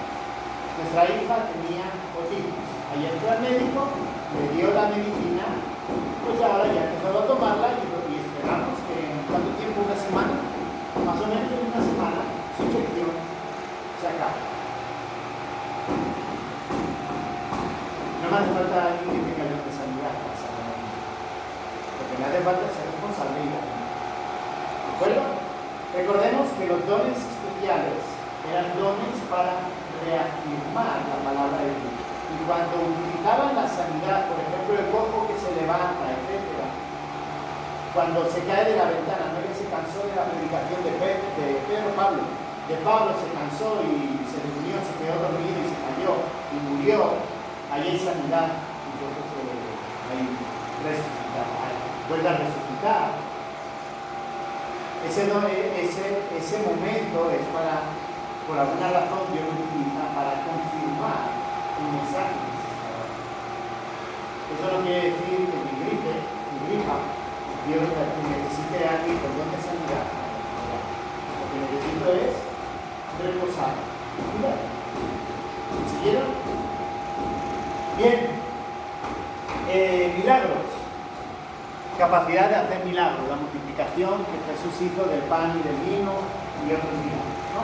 Nuestra hija tenía otitis. Ayer fue al médico, le dio la medicina, pues ahora ya empezó a tomarla y esperamos que en cuánto tiempo, una semana, más o menos en una semana, su infección se acaba. No me hace falta alguien que tenga el don de sanidad para sanar. Lo que me hace falta es ser responsable y ¿de acuerdo? Recordemos que los dones especiales eran dones para reafirmar la palabra de Dios. Y cuando utilizaban la sanidad, por ejemplo, el cojo que se levanta, etc., cuando se cae de la ventana, no que se cansó de la predicación de Pablo se cansó y se durmió, se quedó dormido y se cayó y murió, ahí hay sanidad y hay resucitar, vuelve a resucitar. ese momento es para, por alguna razón, Dios lo utiliza para confirmar un mensaje que se está dando. Eso no quiere decir que mi gripa, Dios necesite a alguien con don de sanidad. Lo que necesito es reposar. ¿Siguieron? Bien. Milagros. Capacidad de hacer milagros. La multiplicación que Jesús hizo del pan y del vino y otros milagros, ¿no?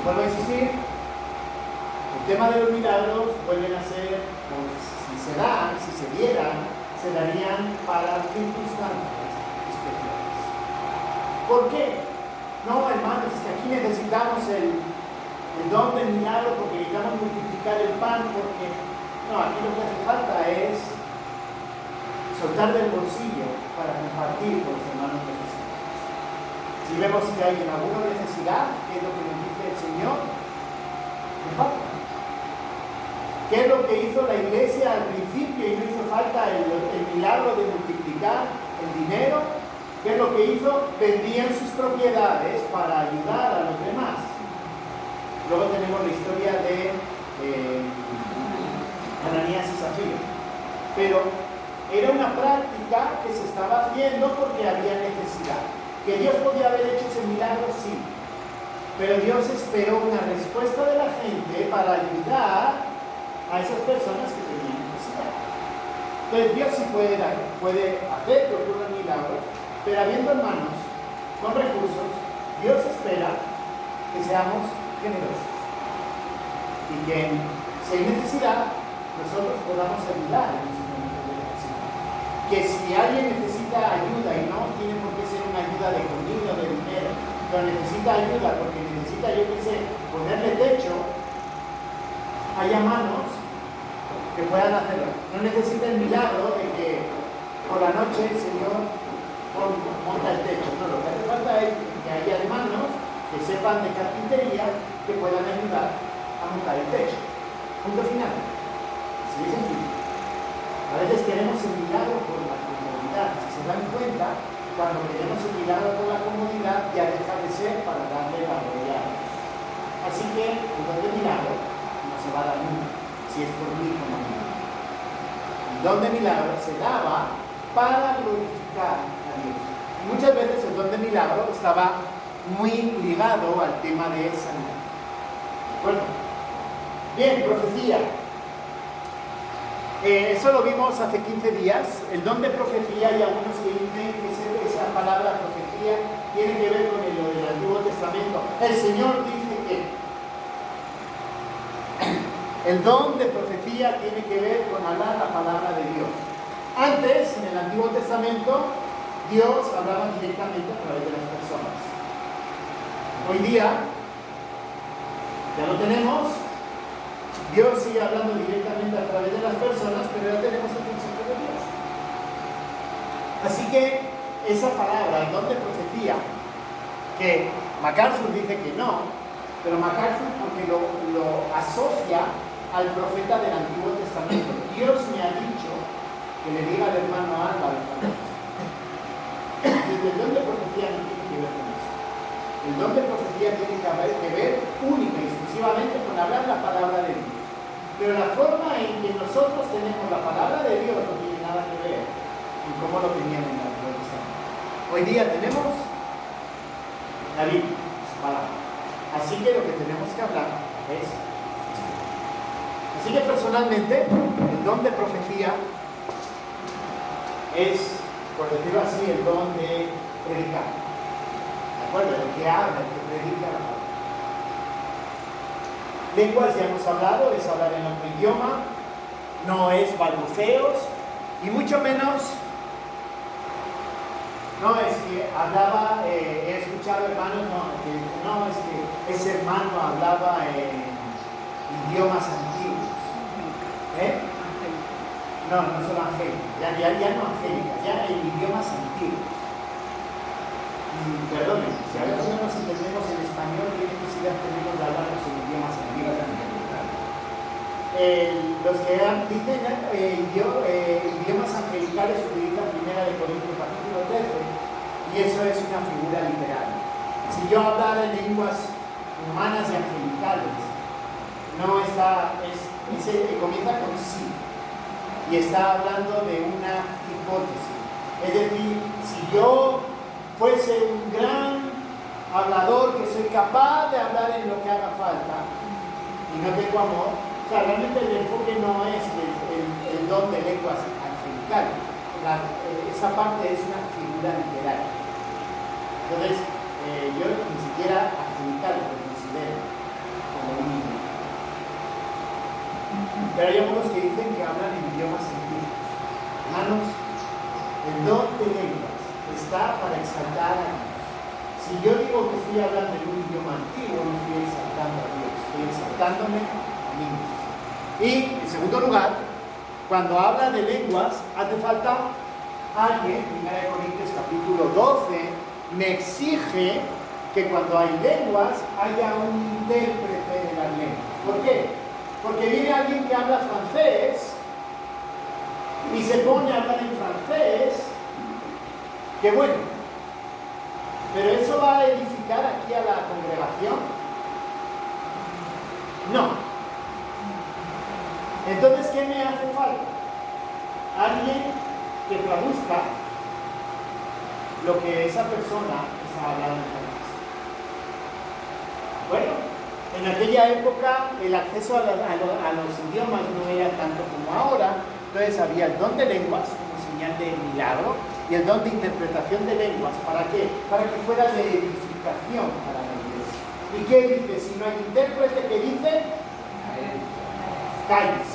Vuelvo a insistir. El tema de los milagros vuelven a ser, pues, si se dan, si se dieran, se darían para circunstancias especiales. ¿Por qué? No, hermanos, es que aquí necesitamos el don del milagro porque necesitamos multiplicar el pan, porque no, aquí lo que hace falta es soltar del bolsillo para compartir con los hermanos necesitados. Si vemos que hay en alguna necesidad, ¿qué es lo que nos dice el Señor? Compartan. ¿Qué es lo que hizo la iglesia al principio y no hizo falta el milagro de multiplicar el dinero? ¿Qué es lo que hizo? Vendían sus propiedades para ayudar a los demás. Luego tenemos la historia de Ananías y Zafiro. Pero era una práctica que se estaba haciendo porque había necesidad. ¿Que Dios podía haber hecho ese milagro? Sí. Pero Dios esperó una respuesta de la gente para ayudar a esas personas que tenían necesidad. Entonces Dios sí puede hacer que ocurran milagros, pero habiendo hermanos con recursos, Dios espera que seamos generosos y que si hay necesidad, nosotros podamos ayudar en ese momento de necesidad. Que si alguien necesita ayuda y no tiene por qué ser una ayuda de comida o de dinero, pero necesita ayuda porque necesita, yo qué sé, ponerle techo, haya manos que puedan hacerlo. No necesita el milagro de que por la noche el Señor monta el techo. No, lo que hace falta es que haya manos que sepan de carpintería que puedan ayudar a montar el techo. Punto final. Así de sencillo. A veces queremos el milagro por la comodidad. Si se dan cuenta, cuando queremos el milagro por la comodidad, ya deja de ser para darle la gloria a Dios. Así que el don de milagro no se va a dar nunca, si es por mí como mí. El don de milagro se daba para glorificar a Dios. Y muchas veces el don de milagro estaba muy ligado al tema de sanidad. ¿De acuerdo? Bien, profecía. Eso lo vimos hace 15 días. El don de profecía, hay algunos que dicen que esa palabra profecía tiene que ver con lo del Antiguo Testamento. El Señor dice que el don de profecía tiene que ver con hablar la palabra de Dios. Antes, en el Antiguo Testamento, Dios hablaba directamente a través de las personas. Hoy día, ya lo tenemos, Dios sigue hablando directamente a través de las personas, pero ya tenemos el consejo de Dios. Así que esa palabra, el don de profecía, que MacArthur dice que no, pero MacArthur porque lo asocia al profeta del Antiguo Testamento. Dios me ha dicho que le diga al hermano Álvaro. El don de profecía no tiene que ver con eso. El don de profecía tiene que ver única y exclusivamente con hablar la palabra de Dios. Pero la forma en que nosotros tenemos la palabra de Dios no tiene nada que ver en cómo lo tenían en el Antiguo Testamento. Hoy día tenemos la Biblia, su palabra. Así que lo que tenemos que hablar es esto. Así que personalmente, el don de profecía es, por decirlo así, el don de predicar. ¿De acuerdo? El que habla, el que predica la palabra. Lenguas ya hemos hablado, es hablar en otro idioma, no es balbuceos, y mucho menos, no es que hablaba, he escuchado hermanos, no, es que ese hermano hablaba en idiomas antiguos. No solo angélicas, ya no angélicas, ya en idiomas antiguos. Perdonen, si a veces no nos entendemos en español, ¿qué necesidad tenemos de hablar en idiomas antiguos? Los que dicen idiomas angelicales utilizan 1 Corintios capítulo 13 y y eso es una figura literal. Si yo hablara en lenguas humanas y angelicales, no está, comienza con sí, y está hablando de una hipótesis. Es decir, si yo fuese un gran hablador, que soy capaz de hablar en lo que haga falta, y no tengo amor, o sea, realmente el enfoque no es el don de lenguas angelicales. Esa parte es una figura literaria. Entonces, yo ni siquiera angelical lo considero como un niño. Pero hay algunos que dicen que hablan en idiomas antiguos. Hermanos, el don de lenguas está para exaltar a Dios. Si yo digo que estoy hablando en un idioma antiguo, no estoy exaltando a Dios, estoy exaltándome a mí mismo. Y, en segundo lugar, cuando habla de lenguas, hace falta alguien, 1 Corintios capítulo 12, me exige que cuando hay lenguas haya un intérprete de las lenguas. ¿Por qué? Porque viene alguien que habla francés y se pone a hablar en francés, que bueno, pero ¿eso va a edificar aquí a la congregación? No. Entonces, ¿qué me hace falta? Alguien que traduzca lo que esa persona está hablando en francés. Bueno, en aquella época el acceso a los idiomas no era tanto como ahora, entonces había el don de lenguas como señal de milagro y el don de interpretación de lenguas. ¿Para qué? Para que fuera de edificación para la iglesia. ¿Y qué dice? Si no hay intérprete, ¿qué dice? Calles.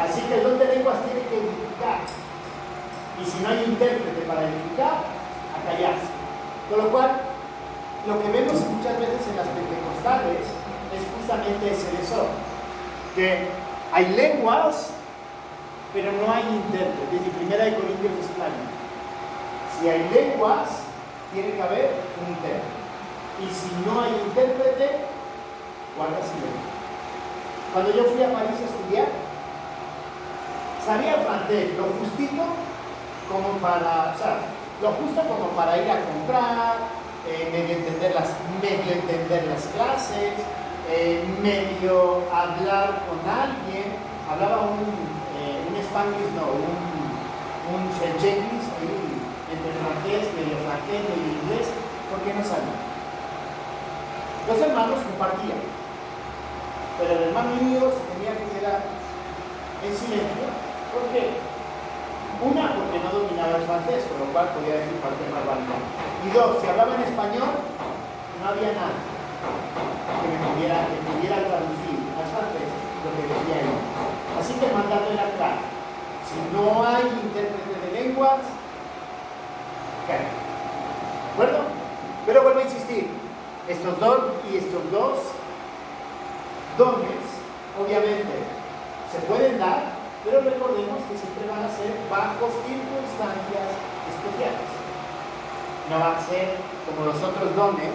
Así que el don de lenguas tiene que edificar. Y si no hay intérprete para edificar, a callarse. Con lo cual, lo que vemos muchas veces en las pentecostales es justamente ese desorden. Que hay lenguas, pero no hay intérprete. Y 1 Corintios es claro. Si hay lenguas, tiene que haber un intérprete. Y si no hay intérprete, guarda silencio. Cuando yo fui a París a estudiar, sabía francés, lo justito como para, o sea, lo justo como para ir a comprar, medio entender las clases, medio hablar con alguien. Hablaba un Spanish, no, un French-English entre francés, medio inglés, porque no sabía. Los hermanos compartían, pero el hermano mío se tenía que quedar en silencio. ¿Por qué? Una, porque no dominaba el francés, con lo cual podía decir cualquier barbaridad. Y dos, si hablaba en español, no había nada que me pudiera traducir al francés lo que decía él. Así que el mandato era claro. Si no hay intérprete de lenguas, ¿qué? ¿De acuerdo? Pero vuelvo a insistir, estos dos dones, obviamente, se pueden dar, pero recordemos que siempre van a ser bajo circunstancias especiales. No va a ser como los otros dones,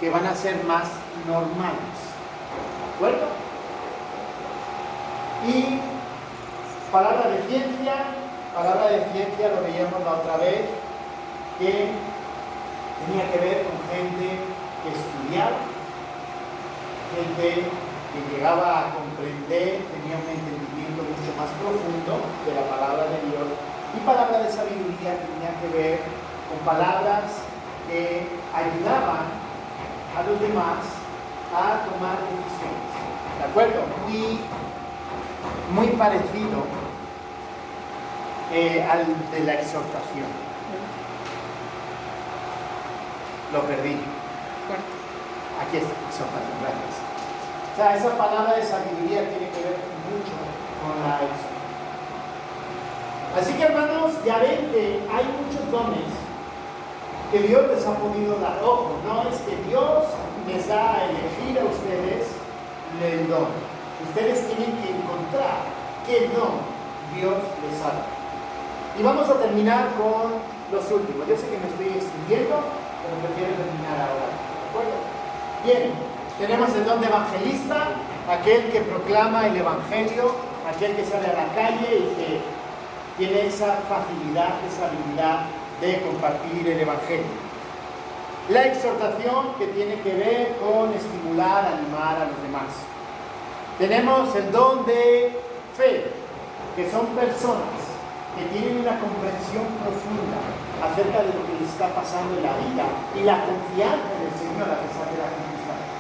que van a ser más normales. ¿De acuerdo? Y palabra de ciencia, lo veíamos la otra vez, que tenía que ver con gente que estudiaba, gente que llegaba a comprender, tenía un entendimiento mucho más profundo de la palabra de Dios, y palabra de sabiduría tenía que ver con palabras que ayudaban a los demás a tomar decisiones. ¿De acuerdo? Muy parecido al de la exhortación. Lo perdí. Aquí está, exhortación, gracias. O sea, esa palabra de sabiduría tiene que ver mucho con la exhortación. Así que, hermanos, ya ven que hay muchos dones que Dios les ha podido dar. Ojo, no es que Dios les da a elegir a ustedes el don. Ustedes tienen que encontrar qué don Dios les ha dado. Y vamos a terminar con los últimos. Yo sé que me estoy extendiendo, pero prefiero terminar ahora. ¿De acuerdo? Bien, tenemos el don de evangelista, aquel que proclama el evangelio, aquel que sale a la calle y que tiene esa facilidad, esa habilidad de compartir el Evangelio. La exhortación, que tiene que ver con estimular, animar a los demás. Tenemos el don de fe, que son personas que tienen una comprensión profunda acerca de lo que les está pasando en la vida y la confianza en el Señor a pesar de la circunstancia.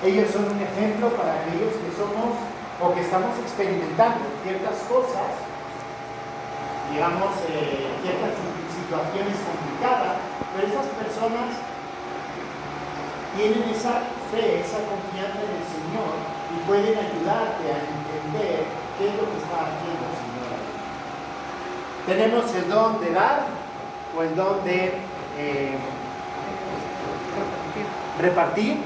Ellos son un ejemplo para aquellos que somos o que estamos experimentando ciertas cosas, digamos, ciertas situaciones complicadas, pero estas personas tienen esa fe, esa confianza en el Señor y pueden ayudarte a entender qué es lo que está haciendo el Señor. Tenemos el don de dar o el don de repartir,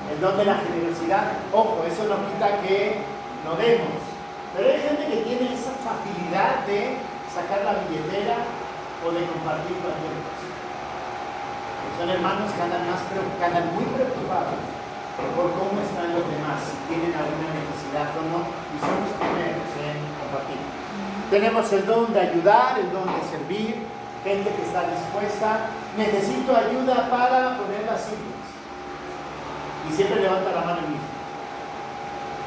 el don de la generosidad. Ojo, eso no quita que no demos, pero hay gente que tiene esa facilidad de sacar la billetera o de compartir cualquier cosa. Son hermanos que andan muy preocupados por cómo están los demás, si tienen alguna necesidad o no, y son los primeros en compartir. Tenemos el don de ayudar, el don de servir, gente que está dispuesta. Necesito ayuda para poner las sillas. Y siempre levanta la mano el mismo.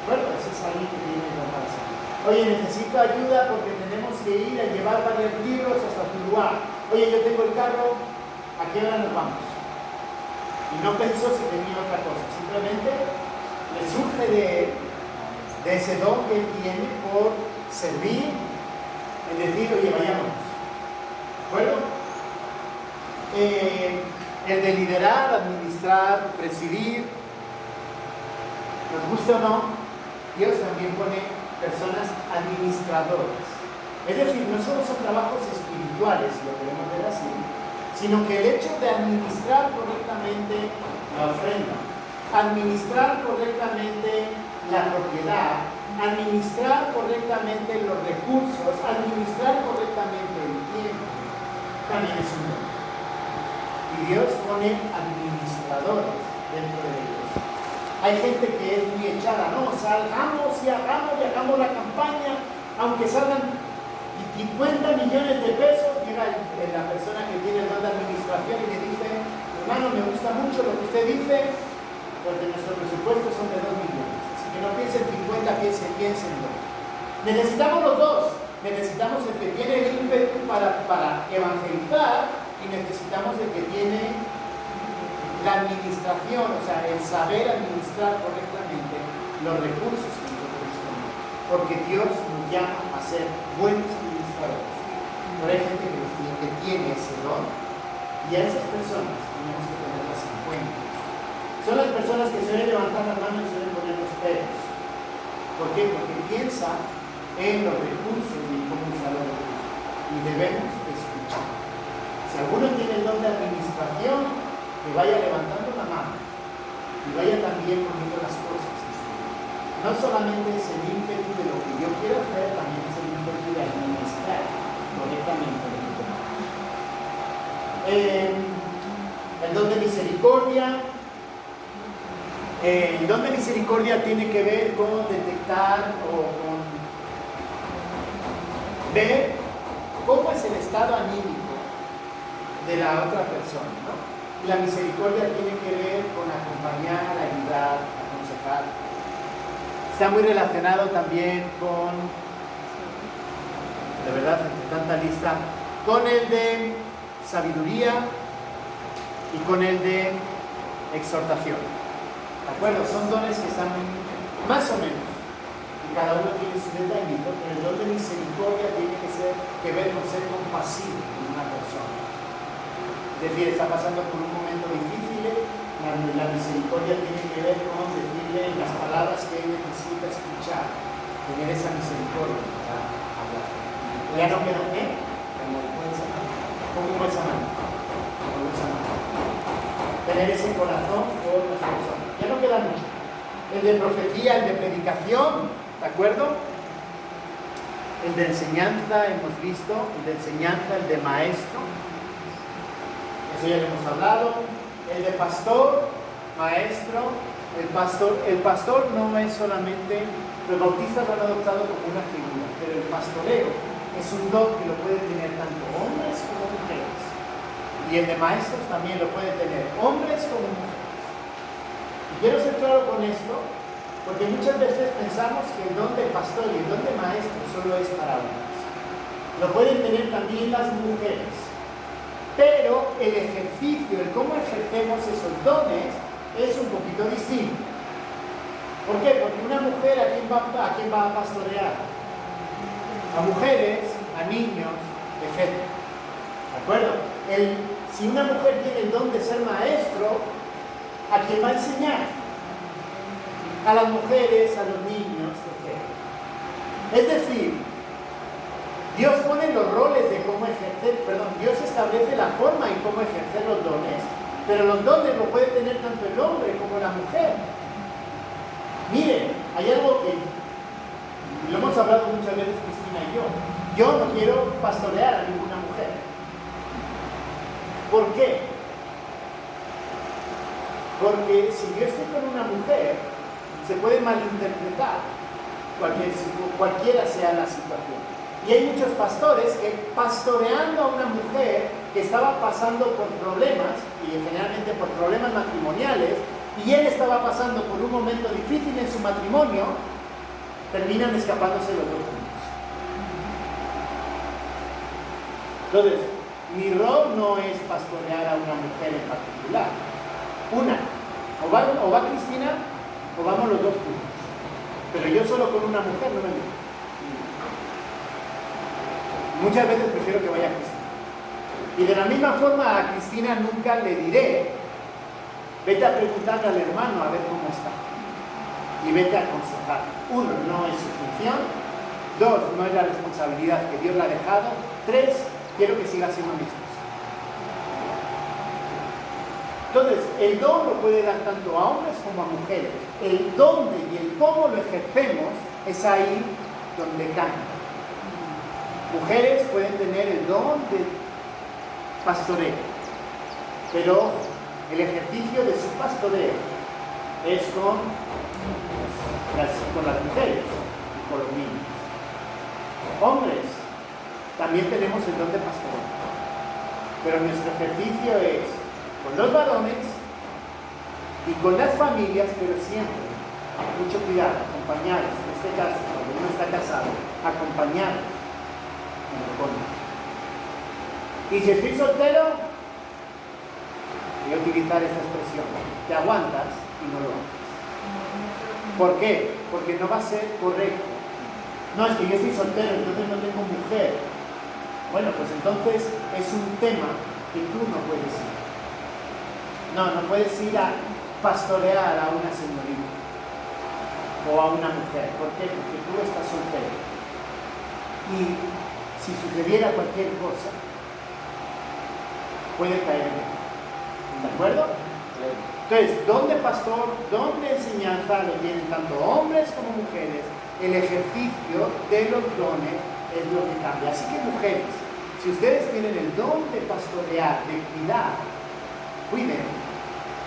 Bueno, ese es alguien que tiene el don para servir. Oye, necesito ayuda porque tenemos que ir a llevar varios libros hasta tu lugar. Oye, yo tengo el carro, ¿a qué hora nos vamos? Y no pensó si tenía otra cosa, simplemente le surge de ese don que él tiene por servir, en decir, oye, vayamos. Bueno, el de liderar, administrar, presidir, nos guste o no, Dios también pone personas administradoras. Es decir, no solo son trabajos espirituales, si lo queremos ver así, sino que el hecho de administrar correctamente la ofrenda, administrar correctamente la propiedad, administrar correctamente los recursos, administrar correctamente el tiempo, también es un don. Y Dios pone administradores dentro de ellos. Hay gente que es muy echada, no, salgamos y hagamos la campaña, aunque salgan 50 millones de pesos, llega la persona que tiene el don de administración y le dice, hermano, me gusta mucho lo que usted dice, porque nuestros presupuestos son de 2 millones. Así que no piensen 50, piensen 2. Necesitamos los dos. Necesitamos el que tiene el ímpetu para evangelizar y necesitamos el que tiene la administración, o sea, el saber administrar correctamente los recursos que nosotros tenemos. Porque Dios nos llama a ser buenos administradores. Pero hay gente que tiene ese don y a esas personas tenemos que tenerlas en cuenta. Son las personas que suelen levantar las manos y suelen poner los pelos. ¿Por qué? Porque piensa en los recursos y cómo usar los recursos. Y debemos escuchar. Si alguno tiene el don de administración, que vaya levantando la mano y vaya también poniendo las cosas. No solamente es el ímpetu de lo que yo quiero hacer, también es el ímpetu de administrar correctamente lo que tengo. El don de misericordia. El don de misericordia tiene que ver con detectar o con ver cómo es el estado anímico de la otra persona, ¿no? Y la misericordia tiene que ver con acompañar, ayudar, aconsejar. Está muy relacionado también con, de verdad, entre tanta lista, con el de sabiduría y con el de exhortación. ¿De acuerdo? Son dones que están más o menos, y cada uno tiene su detallito, pero el don de misericordia tiene que ver con ser compasivo con una persona. Es decir, está pasando por un momento difícil, la misericordia tiene que ver con decirle las palabras que él necesita escuchar, tener esa misericordia para hablar. Ya no queda, como un buen samaritano. Tener ese corazón por las personas. Ya no queda mucho. El de profecía, el de predicación, ¿de acuerdo? El de enseñanza, hemos visto, el de enseñanza, el de maestro. Eso ya lo hemos hablado. El de pastor, maestro, el pastor no es solamente, los bautistas lo han adoptado como una figura, pero el pastoreo es un don que lo pueden tener tanto hombres como mujeres. Y el de maestros también lo puede tener, hombres como mujeres. Y quiero ser claro con esto, porque muchas veces pensamos que el don de pastor y el don de maestro solo es para hombres. Lo pueden tener también las mujeres. Pero el ejercicio, el cómo ejercemos esos dones, es un poquito distinto. ¿Por qué? Porque una mujer, ¿a quién va a pastorear? A mujeres, a niños, etc. ¿De acuerdo? Si una mujer tiene el don de ser maestro, ¿a quién va a enseñar? A las mujeres, a los niños, etc. Es decir, Dios pone los roles de cómo ejercer, Dios establece la forma en cómo ejercer los dones, pero los dones lo puede tener tanto el hombre como la mujer. Miren, hay algo que lo hemos hablado muchas veces Cristina y yo. Yo no quiero pastorear a ninguna mujer. ¿Por qué? Porque si yo estoy con una mujer, se puede malinterpretar cualquiera sea la situación. Y hay muchos pastores que pastoreando a una mujer que estaba pasando por problemas, y generalmente por problemas matrimoniales, y él estaba pasando por un momento difícil en su matrimonio, terminan escapándose los dos juntos. Entonces, mi rol no es pastorear a una mujer en particular. O va Cristina, o vamos los dos juntos. Pero yo solo con una mujer no me meto. Muchas veces prefiero que vaya Cristina. Y de la misma forma a Cristina nunca le diré, vete a preguntarle al hermano a ver cómo está. Y vete a aconsejar. 1, no es su función. 2, no es la responsabilidad que Dios le ha dejado. 3, quiero que siga siendo mi esposa. Entonces, el don lo puede dar tanto a hombres como a mujeres. El dónde y el cómo lo ejercemos es ahí donde cambia. Mujeres pueden tener el don de pastoreo, pero el ejercicio de su pastoreo es con las mujeres y con los niños. Hombres, también tenemos el don de pastoreo, pero nuestro ejercicio es con los varones y con las familias, pero siempre, mucho cuidado, acompañarlos, en este caso, cuando uno está casado, acompañarlos. Y si estoy soltero, voy a utilizar esta expresión, te aguantas y no lo haces. ¿Por qué? Porque no va a ser correcto. No, es que yo estoy soltero, entonces no tengo mujer. Bueno, pues entonces es un tema que tú no puedes ir. No puedes ir a pastorear a una señorita o a una mujer. ¿Por qué? Porque tú estás soltero. Y si sucediera cualquier cosa, puede caer en él. ¿De acuerdo? Entonces, don de pastor, don de enseñanza lo tienen tanto hombres como mujeres. El ejercicio de los dones es lo que cambia. Así que mujeres, si ustedes tienen el don de pastorear, de cuidar, cuiden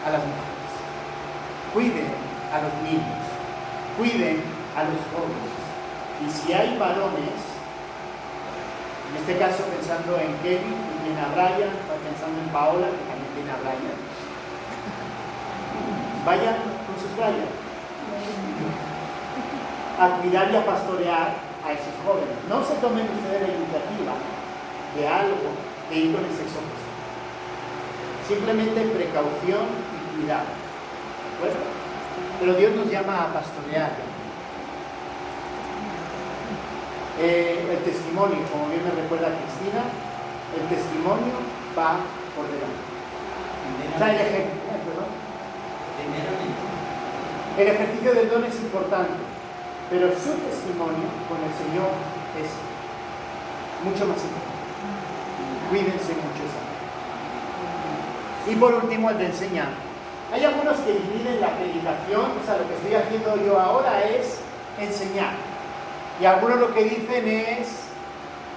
a las mujeres, cuiden a los niños, cuiden a los jóvenes. Y si hay varones, en este caso pensando en Kevin, que tiene a Brian, pensando en Paola, que también tiene a Brian, vayan con sus Brian a cuidar y a pastorear a esos jóvenes. No se tomen ustedes la iniciativa de algo, de ir con el sexo opuesto. Simplemente precaución y cuidado. ¿De acuerdo? Pero Dios nos llama a pastorear. El testimonio, como bien me recuerda Cristina, el testimonio va por delante. O sea, el ejercicio del don es importante, pero su testimonio con el Señor es mucho más importante. Cuídense mucho esa. Y por último, el de enseñanza. Hay algunos que dividen la predicación, o sea, lo que estoy haciendo yo ahora es enseñar. Y algunos lo que dicen es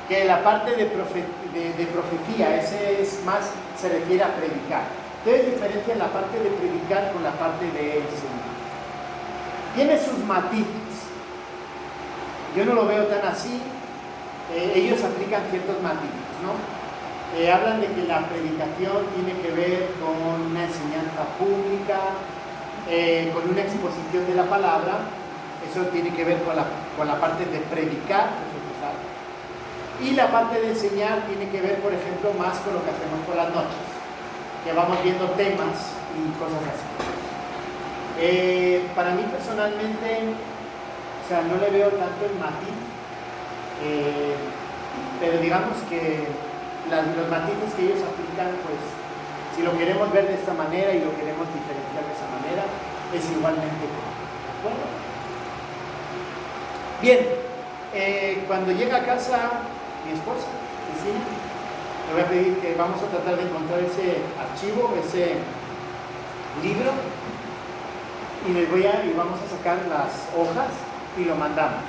que la parte de profecía, ese es más, se refiere a predicar. Entonces diferencian la parte de predicar con la parte de enseñar. Tiene sus matices. Yo no lo veo tan así. Ellos aplican ciertos matices, ¿no? Hablan de que la predicación tiene que ver con una enseñanza pública, con una exposición de la palabra. Eso tiene que ver con la parte de predicar, profetizar. Y la parte de enseñar tiene que ver, por ejemplo, más con lo que hacemos por las noches, que vamos viendo temas y cosas así. Para mí personalmente, o sea, no le veo tanto el matiz, pero digamos que los matices que ellos aplican, pues, si lo queremos ver de esta manera y lo queremos diferenciar de esa manera, es igualmente bueno. Bien, cuando llega a casa mi esposa, Cristina, le voy a pedir que vamos a tratar de encontrar ese archivo, ese libro, y vamos a sacar las hojas y lo mandamos.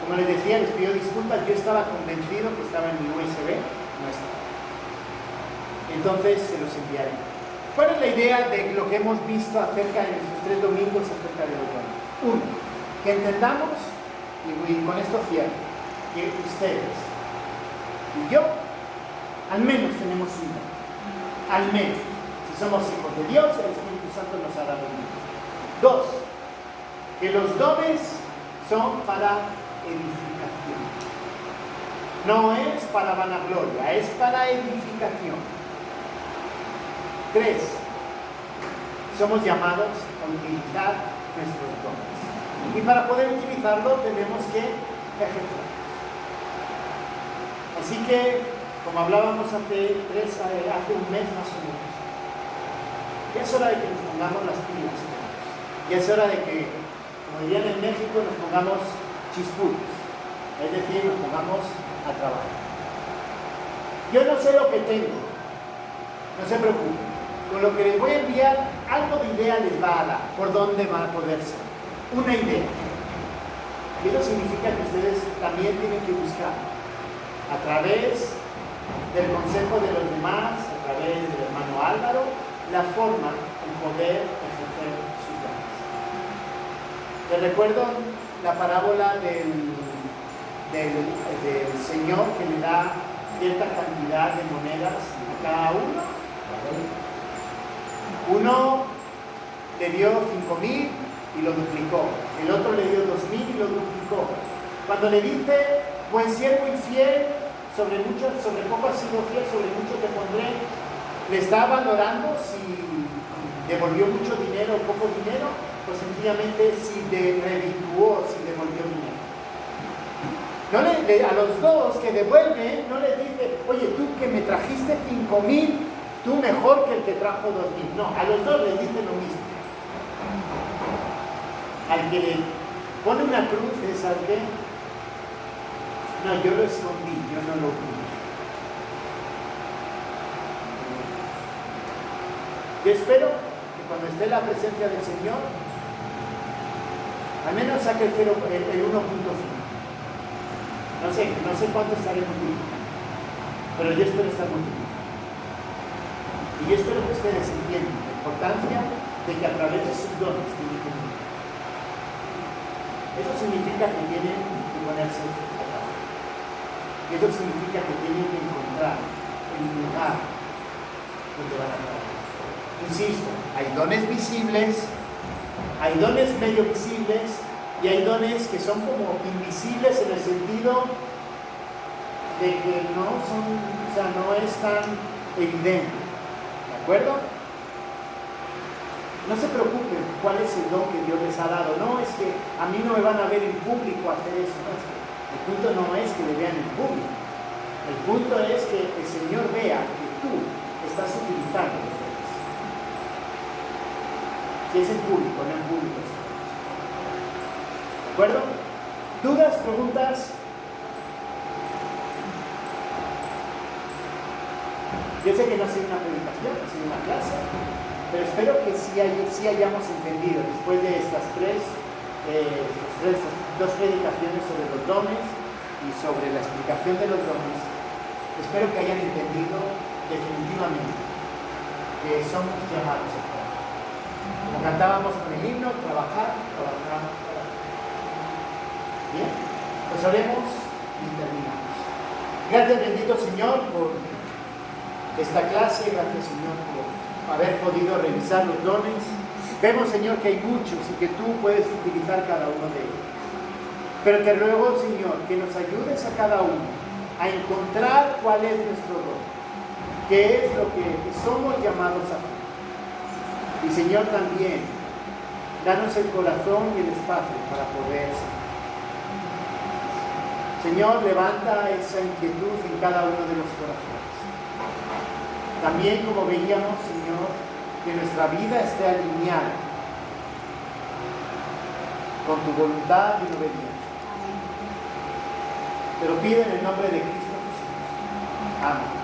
Como les decía, les pido disculpas, yo estaba convencido que estaba en mi USB, no está. Entonces se los enviaré. ¿Cuál es la idea de lo que hemos visto acerca de estos 3 domingos acerca de Deuteronomio? Uno, que entendamos, y con esto cierro, que ustedes y yo al menos tenemos un don. Al menos. Si somos hijos de Dios, el Espíritu Santo nos ha dado un don. 2, que los dones son para edificación. No es para vanagloria, es para edificación. 3, somos llamados a utilizar nuestros dones. Y para poder utilizarlo tenemos que ejercer. Así que, como hablábamos hace un mes más o menos, ya es hora de que nos pongamos las pilas. Ya es hora de que, como dirían en México, nos pongamos chispuros. Es decir, nos pongamos a trabajar. Yo no sé lo que tengo, no se preocupen. Con lo que les voy a enviar, algo de idea les va a dar, por dónde va a poder ser. Una idea. Y eso significa que ustedes también tienen que buscar, a través del consejo de los demás, a través del hermano Álvaro, la forma de poder ejercer sus dones. Les recuerdo la parábola del Señor que le da cierta cantidad de monedas a cada uno. Uno le dio 5,000 y lo duplicó. El otro le dio 2,000 y lo duplicó. Cuando le dice, buen siervo y fiel, sobre poco has sido fiel, sobre mucho te pondré, le está valorando si devolvió mucho dinero o poco dinero, o sencillamente si redituó, si devolvió dinero. A los dos que devuelven, no les dice, oye, tú que me trajiste 5,000, tú mejor que el que trajo 2,000. No, a los dos les dice lo mismo. Al que le pone una cruz es al que, no, yo lo escondí, yo no lo vi. Yo espero que cuando esté en la presencia del Señor, al menos saque el 1.5. No sé cuánto estaré multiplicando, pero yo espero estar multiplicando. Y yo espero que ustedes entiendan la importancia de que a través de sus dones tienen que vivir. Eso significa que tienen que ponerse a trabajar. Y eso significa que tienen que encontrar el lugar donde van a trabajar. Insisto, hay dones visibles, hay dones medio visibles y hay dones que son como invisibles en el sentido de que no es tan evidente. ¿De acuerdo? No se preocupen cuál es el don que Dios les ha dado. No es que a mí no me van a ver en público hacer eso. No, el punto no es que le vean en público. El punto es que el Señor vea que tú estás utilizando los dones. Si es en público, no en público. ¿De acuerdo? ¿Dudas, preguntas? Yo sé que no ha sido una predicación, ha sido una clase, pero espero que sí hayamos entendido, después de estas dos predicaciones sobre los dones y sobre la explicación de los dones, espero que hayan entendido definitivamente que somos llamados a trabajar. Como cantábamos con el himno, trabajar. Bien, pues oremos y terminamos. Gracias, bendito Señor, por esta clase. Gracias, Señor, por haber podido revisar los dones. Vemos, Señor, que hay muchos y que tú puedes utilizar cada uno de ellos. Pero te ruego, Señor, que nos ayudes a cada uno a encontrar cuál es nuestro don, qué es lo que somos llamados a hacer. Y, Señor, también, danos el corazón y el espacio para poder ser. Señor, levanta esa inquietud en cada uno de los corazones. También, como veíamos, Señor, que nuestra vida esté alineada con tu voluntad y obediencia. Te lo pido en el nombre de Cristo Jesús. Amén.